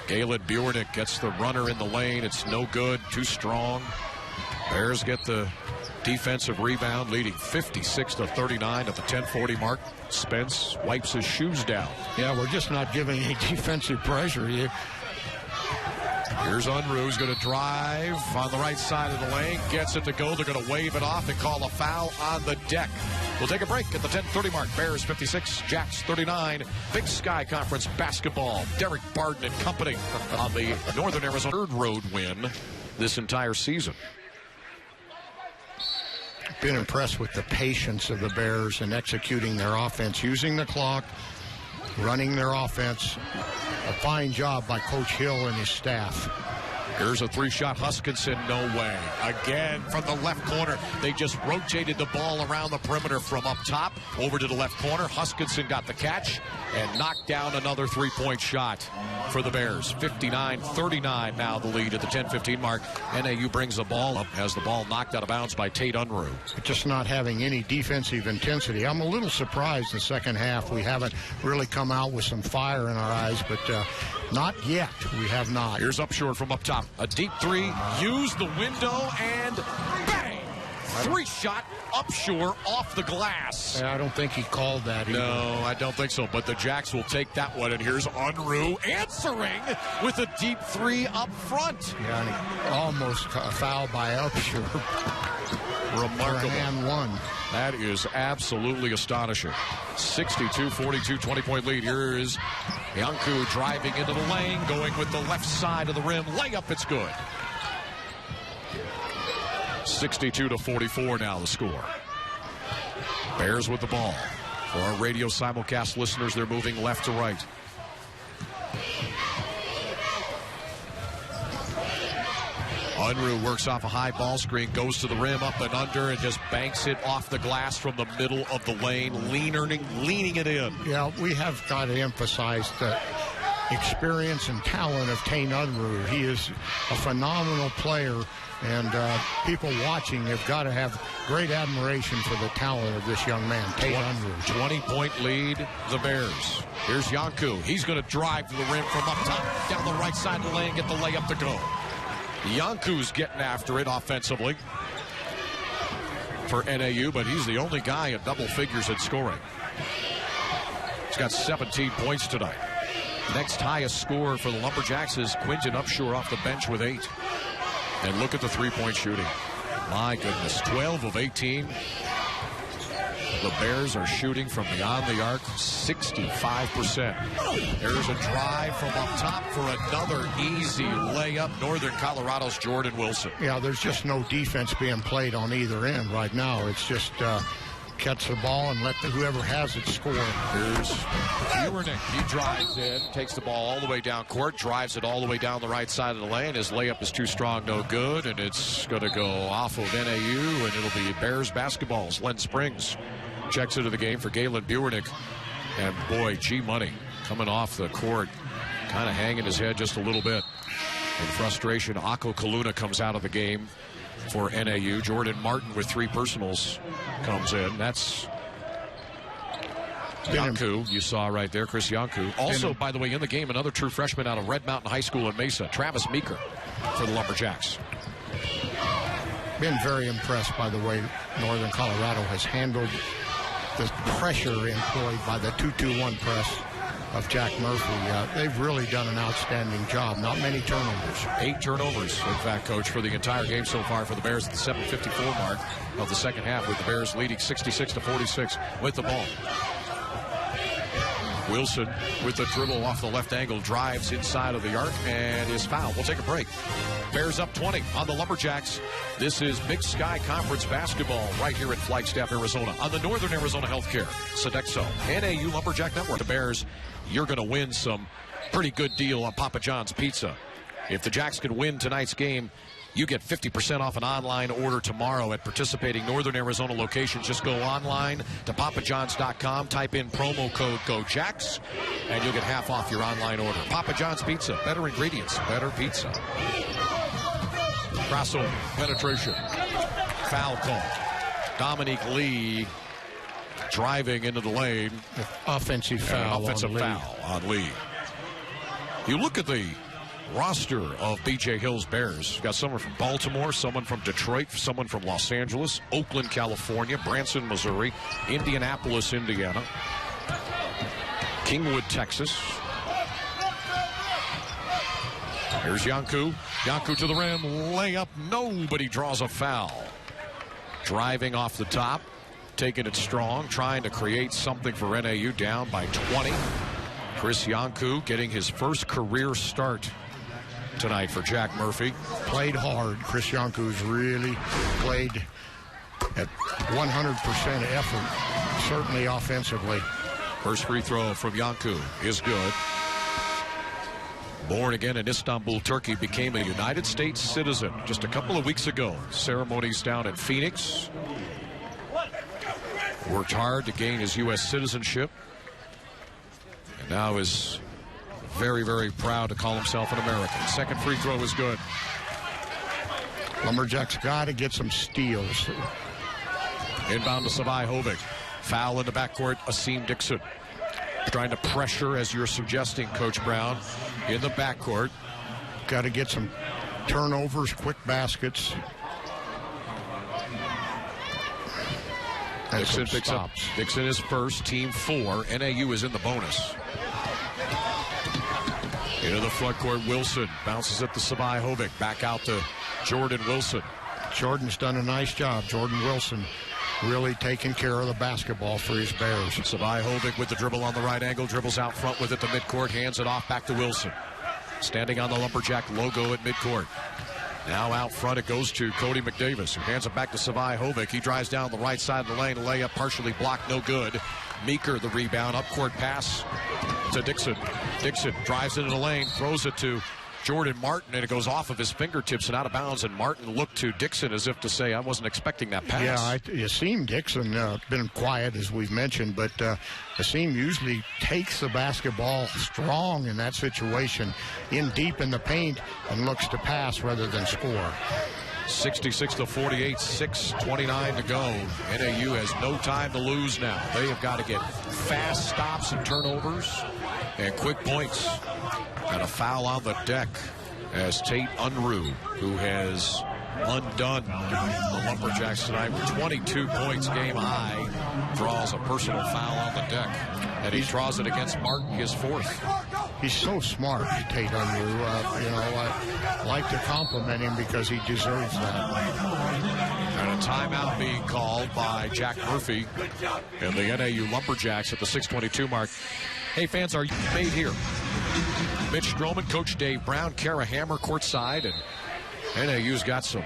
Galen Bjornick gets the runner in the lane. It's no good. Too strong. Bears get the defensive rebound, leading 56-39 at the 10:40 mark. Spence wipes his shoes down. Yeah, we're just not giving any defensive pressure. Here's Unruh, who's going to drive on the right side of the lane. Gets it to go. They're going to wave it off and call a foul on the deck. We'll take a break at the 10:30 mark. Bears 56, Jacks 39. Big Sky Conference basketball. Derek Barden and company on the Northern Arizona third road win this entire season. Been impressed with the patience of the Bears in executing their offense, using the clock, running their offense. A fine job by Coach Hill and his staff. Here's a 3-shot Huskinson, no way. Again, from the left corner, they just rotated the ball around the perimeter from up top over to the left corner. Huskinson got the catch and knocked down another 3-point shot for the Bears. 59-39 now the lead at the 10:15 mark. NAU brings the ball up, has the ball knocked out of bounds by Tate Unruh. Just not having any defensive intensity. I'm a little surprised in the second half. We haven't really come out with some fire in our eyes, but not yet. We have not. Here's Upshur from up top. A deep 3, use the window, and bang! 3-shot Upshur off the glass. I don't think he called that either. No, I don't think so. But the Jacks will take that one. And here's Unruh answering with a deep 3 up front. Yeah, and he almost fouled by Upshur. Remarkable. And 1. That is absolutely astonishing. 62-42, 20-point lead. Here is Yanku driving into the lane, going with the left side of the rim. Layup, it's good. 62-44 now the score. Bears with the ball. For our radio simulcast listeners, they're moving left to right. Unruh works off a high ball screen, goes to the rim, up and under, and just banks it off the glass from the middle of the lane, leaning it in. Yeah, we have got to emphasize the experience and talent of Tate Unruh. He is a phenomenal player, and people watching have got to have great admiration for the talent of this young man, Tate Unruh. 20-point lead, the Bears. Here's Yanku. He's going to drive to the rim from up top, down the right side of the lane, get the layup to go. Yanku's getting after it offensively for NAU, but he's the only guy in double figures at scoring. He's got 17 points tonight. Next highest scorer for the Lumberjacks is Quinton Upshur off the bench with 8. And look at the three-point shooting. My goodness, 12 of 18. The Bears are shooting from beyond the arc 65%. There's a drive from up top for another easy layup. Northern Colorado's Jordan Wilson. Yeah, there's just no defense being played on either end right now. It's just catch the ball and let whoever has it score. Here's Buernick. He drives in, takes the ball all the way down court, drives it all the way down the right side of the lane. His layup is too strong, no good, and it's going to go off of NAU, and it'll be Bears basketballs. Len Springs checks into the game for Galen Buernick. And boy, G-Money coming off the court, kind of hanging his head just a little bit. In frustration, Ako Kaluna comes out of the game for NAU. Jordan Martin with 3 personals comes in. That's Yanku, you saw right there, Chris Yanku. Also, by the way, in the game, another true freshman out of Red Mountain High School in Mesa, Travis Meeker for the Lumberjacks. Been very impressed by the way Northern Colorado has handled the pressure employed by the 2-2-1 press of Jack Murphy. They've really done an outstanding job. Not many turnovers. 8 turnovers, in fact, Coach, for the entire game so far for the Bears at the 7:54 mark of the second half, with the Bears leading 66-46 with the ball. Wilson with the dribble off the left angle, drives inside of the arc and is fouled. We'll take a break. Bears up 20 on the Lumberjacks. This is Big Sky Conference basketball right here in Flagstaff, Arizona, on the Northern Arizona Healthcare Sodexo NAU Lumberjack Network. The Bears, you're going to win some pretty good deal on Papa John's Pizza. If the Jacks can win tonight's game, you get 50% off an online order tomorrow at participating Northern Arizona locations. Just go online to papajohns.com, type in promo code GOJACKS, and you'll get half off your online order. Papa John's Pizza, better ingredients, better pizza. Crossover, penetration, foul call. Dominique Lee driving into the lane. Offensive foul on Lee. You look at the roster of BJ Hill's Bears. Got someone from Baltimore, someone from Detroit, someone from Los Angeles, Oakland, California, Branson, Missouri, Indianapolis, Indiana, Kingwood, Texas. Here's Yanku. Yanku to the rim. Layup. Nobody draws a foul. Driving off the top. Taking it strong. Trying to create something for NAU, down by 20. Chris Yanku getting his first career start tonight for Jack Murphy. Played hard. Chris Yanku's really played at 100% effort, certainly offensively. First free throw from Yanku is good. Born again in Istanbul, Turkey, became a United States citizen just a couple of weeks ago. Ceremonies down in Phoenix. Worked hard to gain his U.S. citizenship. And now is very, very proud to call himself an American. Second free throw is good. Lumberjacks got to get some steals. Inbound to Savai Hovig. Foul in the backcourt, Asim Dixon. Trying to pressure, as you're suggesting, Coach Brown, in the backcourt. Got to get some turnovers, quick baskets. Dixon picks up. Dixon is first, team 4. NAU is in the bonus. Into the front court, Wilson bounces it to Savai Hovig. Back out to Jordan Wilson. Jordan's done a nice job. Jordan Wilson really taking care of the basketball for his Bears. Savai Hovig with the dribble on the right angle, dribbles out front with it to midcourt, hands it off back to Wilson. Standing on the Lumberjack logo at midcourt. Now out front it goes to Cody McDavis, who hands it back to Savai Hovig. He drives down the right side of the lane, layup partially blocked, no good. Meeker the rebound, up court pass to Dixon. Dixon drives into the lane, throws it to Jordan Martin, and it goes off of his fingertips and out of bounds, and Martin looked to Dixon as if to say, I wasn't expecting that pass. Yeah, Asim Dixon, been quiet as we've mentioned, but Asim usually takes the basketball strong in that situation, in deep in the paint, and looks to pass rather than score. 66-48, 6:29 to go. NAU has no time to lose now. They have got to get fast stops and turnovers and quick points. Got a foul on the deck. as Tate Unruh, who has undone the Lumberjacks tonight with 22 points game high, draws a personal foul on the deck. And he draws it against Martin, his fourth. He's so smart, Tate Unruh. I like to compliment him because he deserves that. And a timeout being called by Jack Murphy and the NAU Lumberjacks at the 6:22 mark. Hey, fans, are you made here? Mitch Stroman, Coach Dave Brown, Kara Hammer courtside, and NAU's got some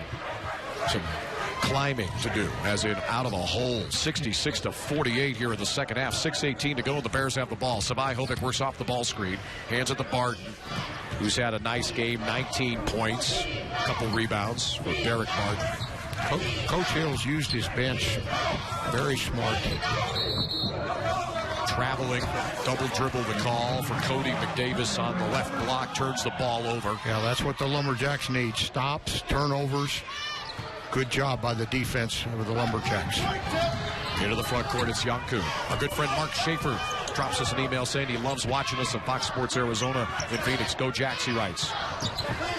climbing to do, as in out of a hole. 66-48 here in the second half. 6:18 to go, and the Bears have the ball. Savai Hovick works off the ball screen, hands it to Barton, who's had a nice game, 19 points, a couple rebounds for Derek Barton. Coach Hill's used his bench very smart. Traveling, double dribble the call for Cody McDavis on the left block, turns the ball over. Yeah, that's what the Lumberjacks need. Stops, turnovers. Good job by the defense of the Lumberjacks. Into the front court, it's Yanku. Our good friend Mark Schaefer drops us an email saying he loves watching us on Fox Sports Arizona in Phoenix. Go Jacks, he writes.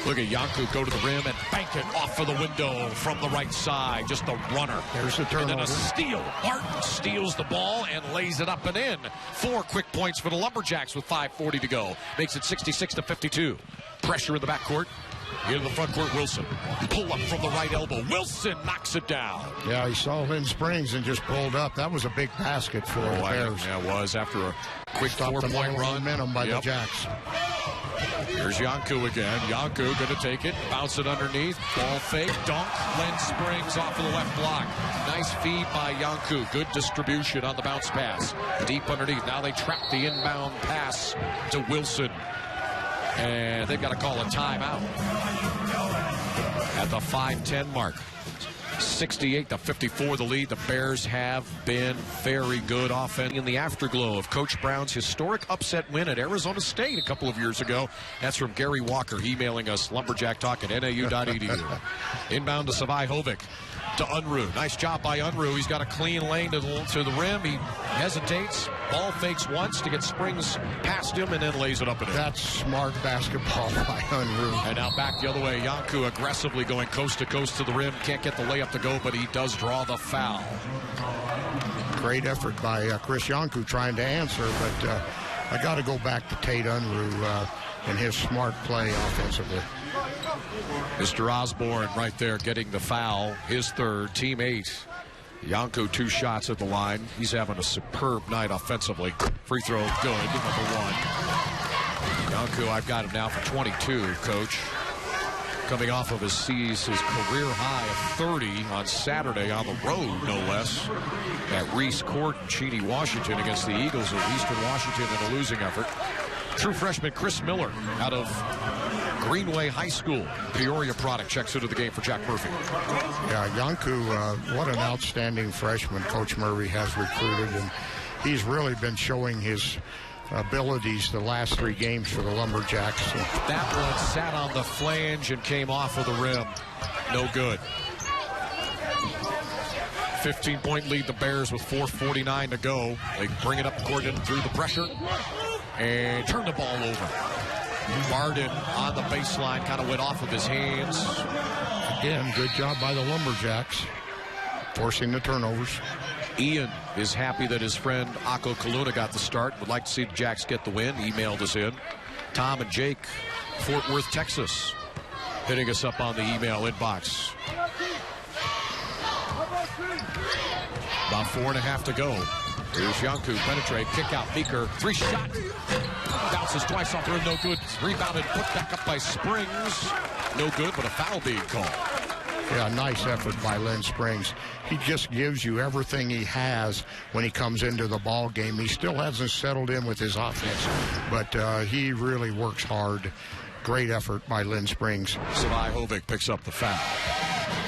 Look at Yanku go to the rim and bank it off of the window from the right side. Just a runner. There's the turnover. And then a steal. Martin steals the ball and lays it up and in. 4 quick points for the Lumberjacks with 5:40 to go. Makes it 66-52. Pressure in the backcourt. Into the front court, Wilson. Pull up from the right elbow. Wilson knocks it down. Yeah, he saw Lynn Springs and just pulled up. That was a big basket for the Bears. Yeah, it was after a quick 4-point run. Momentum by the Jacks. Here's Yanku again. Yanku going to take it, bounce it underneath. Ball fake, dunk. Lynn Springs off of the left block. Nice feed by Yanku. Good distribution on the bounce pass. Deep underneath. Now they trap the inbound pass to Wilson. And they've got to call a timeout at the 5:10 mark. 68-54 the lead. The Bears have been very good offense in the afterglow of Coach Brown's historic upset win at Arizona State a couple of years ago. That's from Gary Walker emailing us, lumberjacktalk@nau.edu. Inbound to Savai Hovick. To Unruh. Nice job by Unruh. He's got a clean lane to the rim. He hesitates. Ball fakes once to get Springs past him and then lays it up and in. That's smart basketball by Unruh. And now back the other way. Yanku aggressively going coast to coast to the rim. Can't get the layup to go, but he does draw the foul. Great effort by Chris Yanku trying to answer, but I got to go back to Tate Unruh and his smart play offensively. Mr. Osborne right there getting the foul, his third, team 8. Yanku 2 shots at the line. He's having a superb night offensively. Free throw good, number 1. Yanku, I've got him now for 22, Coach. Coming off of his career high of 30 on Saturday on the road, no less, at Reese Court in Cheney, Washington, against the Eagles of Eastern Washington in a losing effort. True freshman Chris Miller out of Greenway High School, Peoria product, checks into the game for Jack Murphy. Yeah, Yanku, what an outstanding freshman Coach Murphy has recruited, and he's really been showing his abilities the last 3 games for the Lumberjacks. That one sat on the flange and came off of the rim. No good. 15-point lead, the Bears, with 4:49 to go. They bring it up court and through the pressure and turn the ball over. Barden on the baseline, kind of went off of his hands. Again, good job by the Lumberjacks, forcing the turnovers. Ian is happy that his friend Ako Kaluna got the start. Would like to see the Jacks get the win. Emailed us in. Tom and Jake, Fort Worth, Texas, hitting us up on the email inbox. About 4.5 to go. Here's Yanku, penetrate, kick out, Meeker, 3-shot. Bounces twice off the rim, no good. Rebounded, put back up by Springs. No good, but a foul being called. Yeah, nice effort by Lynn Springs. He just gives you everything he has when he comes into the ball game. He still hasn't settled in with his offense, but he really works hard. Great effort by Lynn Springs. Savai Hovick picks up the foul.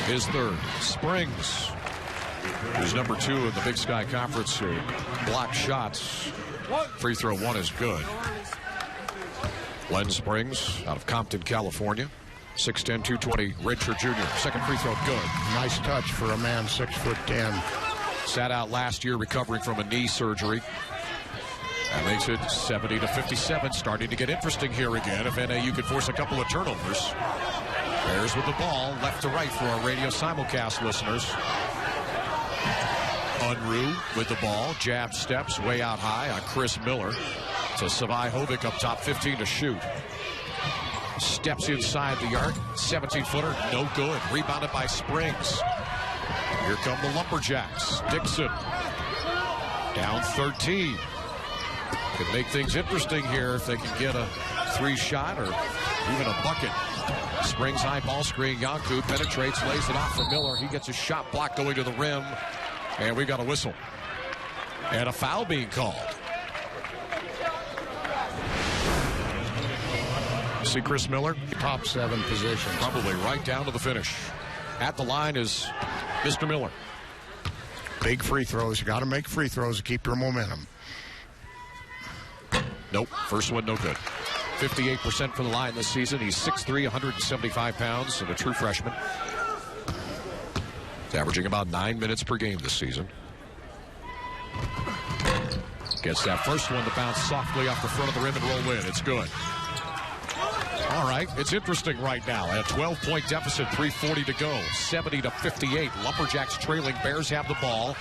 His third. Springs, who's number 2 in the Big Sky Conference, who blocked shots. Free throw 1 is good. Len Springs out of Compton, California. 6'10", 220, redshirt junior. Second free throw, good. Nice touch for a man 6'10". Sat out last year recovering from a knee surgery. That makes it 70-57, starting to get interesting here again if NAU can force a couple of turnovers. Bears with the ball, left to right for our radio simulcast listeners. Unruh with the ball, jab steps way out high on Chris Miller. To Savai Hovik up top, 15 to shoot. Steps inside the arc, 17-footer, no good. Rebounded by Springs. Here come the Lumberjacks. Dixon down 13. Could make things interesting here if they can get a 3-shot or even a bucket. Springs high ball screen. Yanku penetrates, lays it off for Miller. He gets a shot block going to the rim. And we got a whistle. And a foul being called. See Chris Miller? Top 7 position. Probably right down to the finish. At the line is Mr. Miller. Big free throws. You got to make free throws to keep your momentum. Nope. First one, no good. 58% from the line this season. He's 6'3", 175 pounds, and a true freshman. He's averaging about 9 minutes per game this season. Gets that first one to bounce softly off the front of the rim and roll in. It's good. All right, it's interesting right now. At a 12-point deficit, 3:40 to go. 70-58. Lumberjacks trailing. Bears have the ball.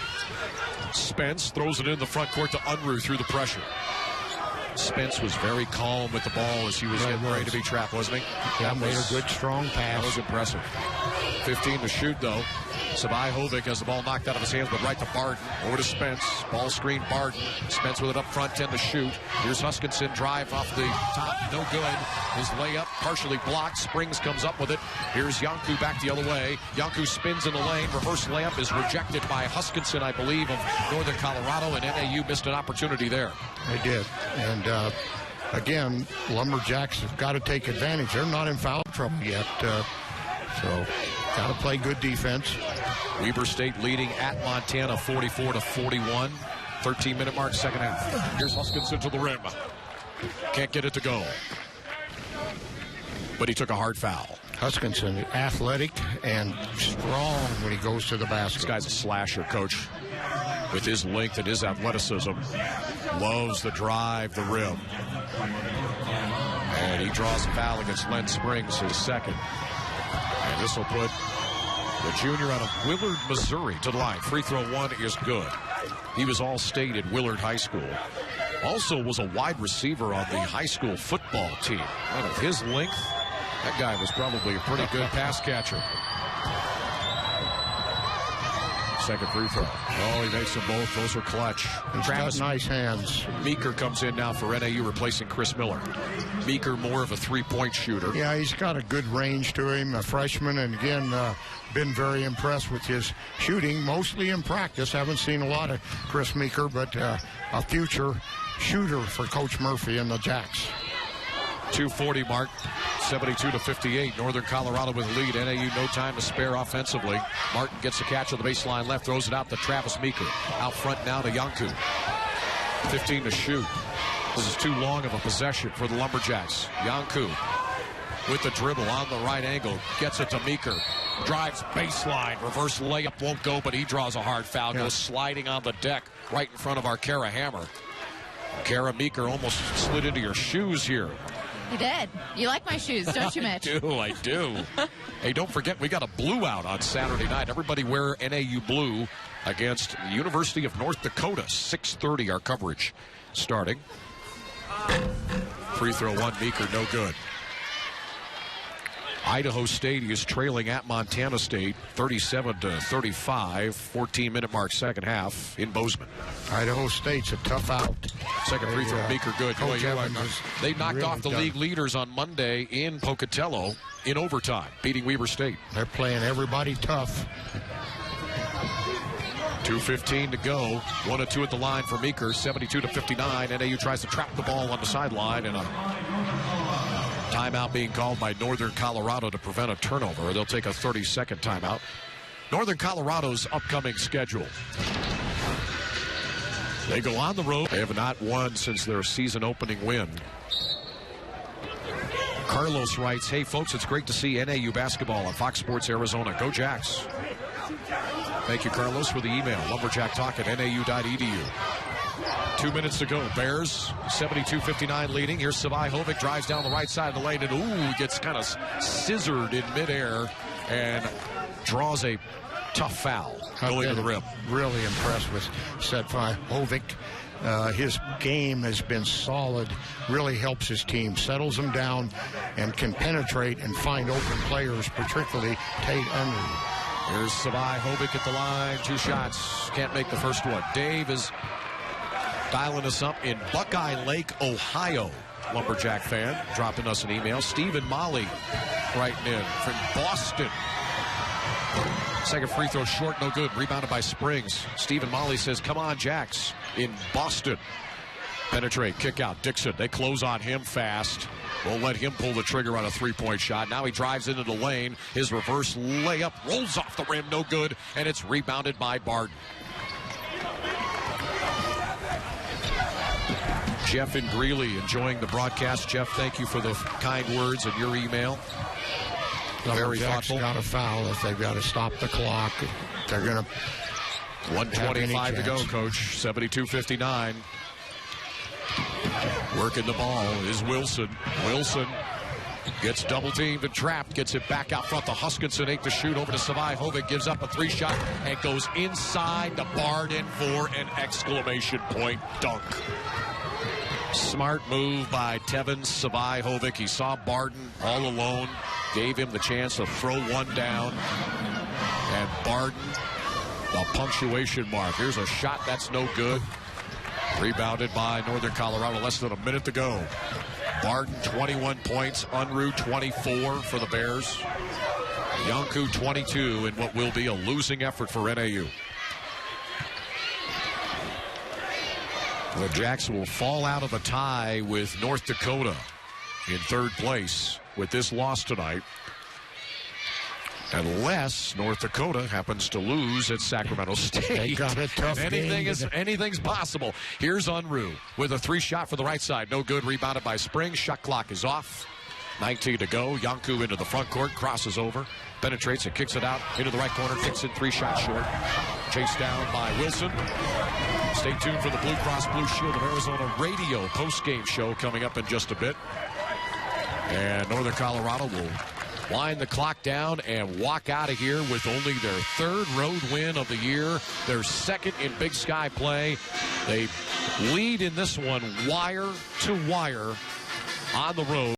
Spence throws it in the front court to Unruh through the pressure. Spence was very calm with the ball as he was getting ready to be trapped, wasn't he? Yeah, made a good, strong pass. That was impressive. 15 to shoot, though. Savai Hovik has the ball knocked out of his hands, but right to Barden. Over to Spence. Ball screen, Barden. Spence with it up front, 10 to shoot. Here's Huskinson, drive off the top, no good. His layup partially blocked. Springs comes up with it. Here's Yanku back the other way. Yanku spins in the lane. Reverse layup is rejected by Huskinson, I believe, of Northern Colorado, and NAU missed an opportunity there. They did. And again, Lumberjacks have got to take advantage. They're not in foul trouble yet. So got to play good defense. Weber State leading at Montana 44-41. 13-minute mark, second half. Here's Huskinson to the rim. Can't get it to go. But he took a hard foul. Huskinson, athletic and strong when he goes to the basket. This guy's a slasher, Coach. With his length and his athleticism. Loves the drive, the rim. And he draws a foul against Len Springs, his second. And this will put the junior out of Willard, Missouri to the line. Free throw one is good. He was all-state at Willard High School. Also was a wide receiver on the high school football team. And with his length, that guy was probably a pretty good pass catcher. Second free throw. Oh, he makes them both. Those are clutch. He's got nice hands. Meeker comes in now for NAU, replacing Chris Miller. Meeker more of a three-point shooter. Yeah, he's got a good range to him, a freshman, and again, been very impressed with his shooting, mostly in practice. Haven't seen a lot of Chris Meeker, but a future shooter for Coach Murphy and the Jacks. 2:40 mark, 72-58. Northern Colorado with the lead. NAU no time to spare offensively. Martin gets the catch on the baseline left, throws it out to Travis Meeker. Out front now to Yanku. 15 to shoot. This is too long of a possession for the Lumberjacks. Yanku with the dribble on the right angle. Gets it to Meeker. Drives baseline. Reverse layup won't go, but he draws a hard foul. Goes sliding on the deck right in front of our Kara Hammer. Kara Meeker almost slid into your shoes here. You did. You like my shoes, don't you, Mitch? I do. Hey, don't forget, we got a blue out on Saturday night. Everybody wear NAU blue against the University of North Dakota. 6:30 our coverage starting. Free throw one, Meeker, no good. Idaho State is trailing at Montana State 37-35. 14-minute mark, second half in Bozeman. Idaho State's a tough out. Second free throw, Meeker, good. They knocked really off the league leaders on Monday in Pocatello in overtime, beating Weber State. They're playing everybody tough. 2:15 to go. 1 of 2 at the line for Meeker. 72-59. NAU tries to trap the ball on the sideline, and a timeout being called by Northern Colorado to prevent a turnover. They'll take a 30-second timeout. Northern Colorado's upcoming schedule. They go on the road. They have not won since their season opening win. Carlos writes, hey folks, it's great to see NAU basketball on Fox Sports Arizona. Go Jacks. Thank you, Carlos, for the email. LumberjackTalk@nau.edu. 2 minutes to go. Bears 72-59 leading. Here's Savai Hovik, drives down the right side of the lane and gets kind of scissored in midair and draws a tough foul going to the rim. Really impressed with Savai Hovik. His game has been solid, really helps his team, settles them down, and can penetrate and find open players, particularly Tate Unruh. Here's Savai Hovik at the line. 2 shots. Can't make the first one. Dave is dialing us up in Buckeye Lake, Ohio. Lumberjack fan dropping us an email. Stephen Molly writing in from Boston. Second free throw short, no good. Rebounded by Springs. Stephen Molly says, come on, Jacks, in Boston. Penetrate, kick out. Dixon, they close on him fast. Won't let him pull the trigger on a three-point shot. Now he drives into the lane. His reverse layup rolls off the rim, no good, and it's rebounded by Barden. Jeff and Greeley enjoying the broadcast. Jeff, thank you for the kind words in your email. Very thoughtful. Got a foul if they've got to stop the clock. They're going to 1:25 to go, Coach. 72-59. Working the ball is Wilson. Wilson gets double teamed and trapped. Gets it back out front to Huskinson. 8 to shoot over to Savai Hovik. Gives up a 3-shot and goes inside to Barden for an exclamation point dunk. Smart move by Tevin Savai Hovik. He saw Barden all alone. Gave him the chance to throw one down. And Barden, the punctuation mark. Here's a shot that's no good. Rebounded by Northern Colorado. Less than a minute to go. Barden, 21 points. Unruh, 24 for the Bears. Yanku, 22 in what will be a losing effort for NAU. The Jacks will fall out of a tie with North Dakota in third place with this loss tonight, unless North Dakota happens to lose at Sacramento State. They got a tough game. Anything's possible. Here's Unruh with a 3-shot for the right side. No good. Rebounded by Springs. Shot clock is off. 19 to go. Yanku into the front court. Crosses over. Penetrates and kicks it out into the right corner. Kicks it 3 shots short. Chased down by Wilson. Stay tuned for the Blue Cross Blue Shield of Arizona radio post-game show coming up in just a bit. And Northern Colorado will wind the clock down and walk out of here with only their 3rd road win of the year, their 2nd in Big Sky play. They lead in this one wire to wire on the road.